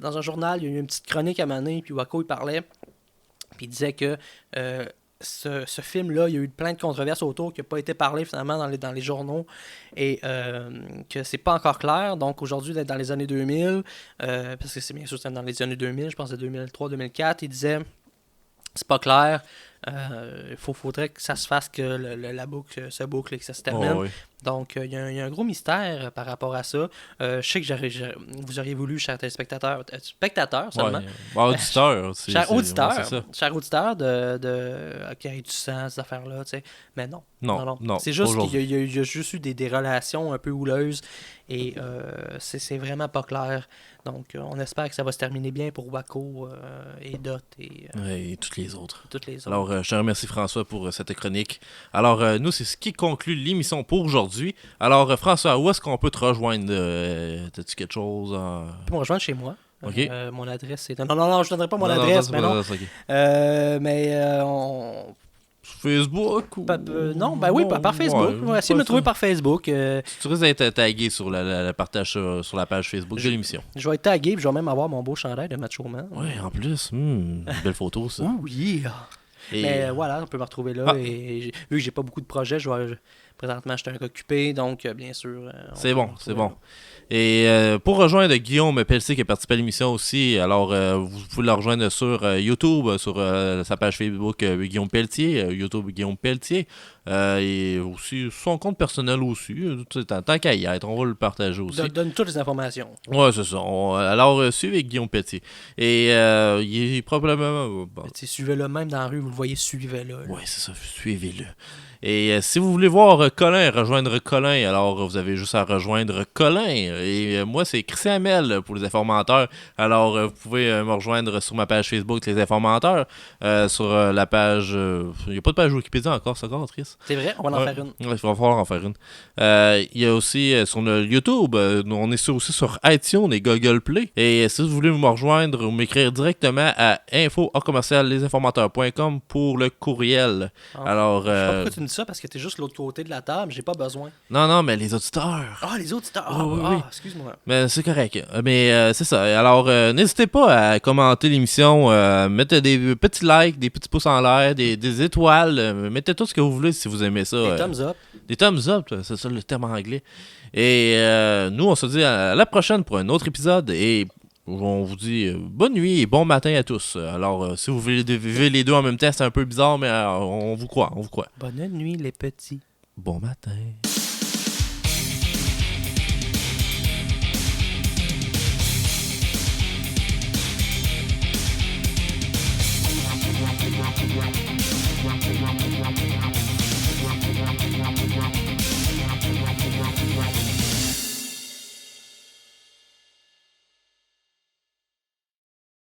S2: dans un journal, il y a eu une petite chronique à Mané, puis Waco, il parlait, puis il disait que ce film-là, il y a eu plein de controverses autour qui n'a pas été parlé finalement dans les journaux, et que c'est pas encore clair. Donc aujourd'hui, dans les années 2000, parce que c'est bien sûr dans les années 2000, je pense que 2003-2004, il disait, c'est pas clair. Faudrait que ça se fasse, que la boucle se boucle et que ça se termine.
S1: Oh, oui.
S2: Donc, il y a un gros mystère par rapport à ça. Je sais que vous auriez voulu, chers téléspectateurs, spectateurs seulement.
S1: Ouais. Auditeur.
S2: Cher auditeur,
S1: Ouais,
S2: qu'il y ait du sang, ces affaires-là, tu sais. Mais non.
S1: Non.
S2: C'est juste qu'il y a juste eu des relations un peu houleuses et c'est vraiment pas clair. Donc, on espère que ça va se terminer bien pour Waco et Dot
S1: et toutes les autres.
S2: Alors,
S1: je te remercie François pour cette chronique. Alors, nous, c'est ce qui conclut l'émission pour aujourd'hui. Alors, François, où est-ce qu'on peut te rejoindre? T'as-tu quelque chose?
S2: Tu peux me rejoindre chez moi.
S1: OK.
S2: Mon adresse, c'est... Non, je ne donnerai pas mon adresse, mais non.
S1: Sur Facebook ou...
S2: Non, oui, par Facebook. On va essayer de me trouver par Facebook.
S1: Tu risques d'être tagué sur le partage sur la page Facebook de l'émission.
S2: Je vais être tagué, puis je vais même avoir mon beau chandail de Macho Man.
S1: Oui, en plus. Belle photo, ça.
S2: Oui. Mais voilà, on peut me retrouver là. Et vu que j'ai pas beaucoup de projets, présentement, je suis un gars occupé, donc bien sûr...
S1: c'est bon. Et pour rejoindre Guillaume Pelletier qui a participé à l'émission aussi, alors vous pouvez le rejoindre sur YouTube, sur sa page Facebook Guillaume Pelletier, YouTube Guillaume Pelletier, et aussi son compte personnel aussi. Tant qu'à y être, on va le partager aussi.
S2: Donne toutes les informations.
S1: Ouais, c'est ça. Alors suivez Guillaume Pelletier. Et il est probablement...
S2: Suivez-le même dans la rue, vous le voyez, suivez-le.
S1: Ouais, c'est ça, suivez-le. Et si vous voulez voir Colin, rejoindre Colin, alors vous avez juste à rejoindre Colin. Et moi, c'est Christian Hamel pour les informateurs. Alors, vous pouvez me rejoindre sur ma page Facebook, les informateurs. Sur la page... Il n'y a pas de page Wikipédia encore, c'est encore triste.
S2: C'est vrai, on va en faire une.
S1: Il va falloir en faire une. Il y a aussi sur le YouTube, on est aussi sur iTunes et Google Play. Et si vous voulez me rejoindre ou m'écrire directement à info@lesinformateurs.com pour le courriel.
S2: Alors, je sais pas pourquoi tu me dis dis ça parce que t'es juste l'autre côté de la table, j'ai pas besoin.
S1: Non, mais les auditeurs.
S2: Ah, les auditeurs!
S1: Oui.
S2: Excuse-moi.
S1: Mais c'est correct. Mais c'est ça. Alors, n'hésitez pas à commenter l'émission. Mettez des petits likes, des petits pouces en l'air, des étoiles. Mettez tout ce que vous voulez si vous aimez ça.
S2: Des thumbs up.
S1: Des thumbs up, c'est ça le terme anglais. Et nous, on se dit à la prochaine pour un autre épisode. Et on vous dit bonne nuit et bon matin à tous. Alors, si vous voulez vivre les deux en même temps, c'est un peu bizarre, mais on vous croit.
S2: Bonne nuit, les petits.
S1: Bon matin.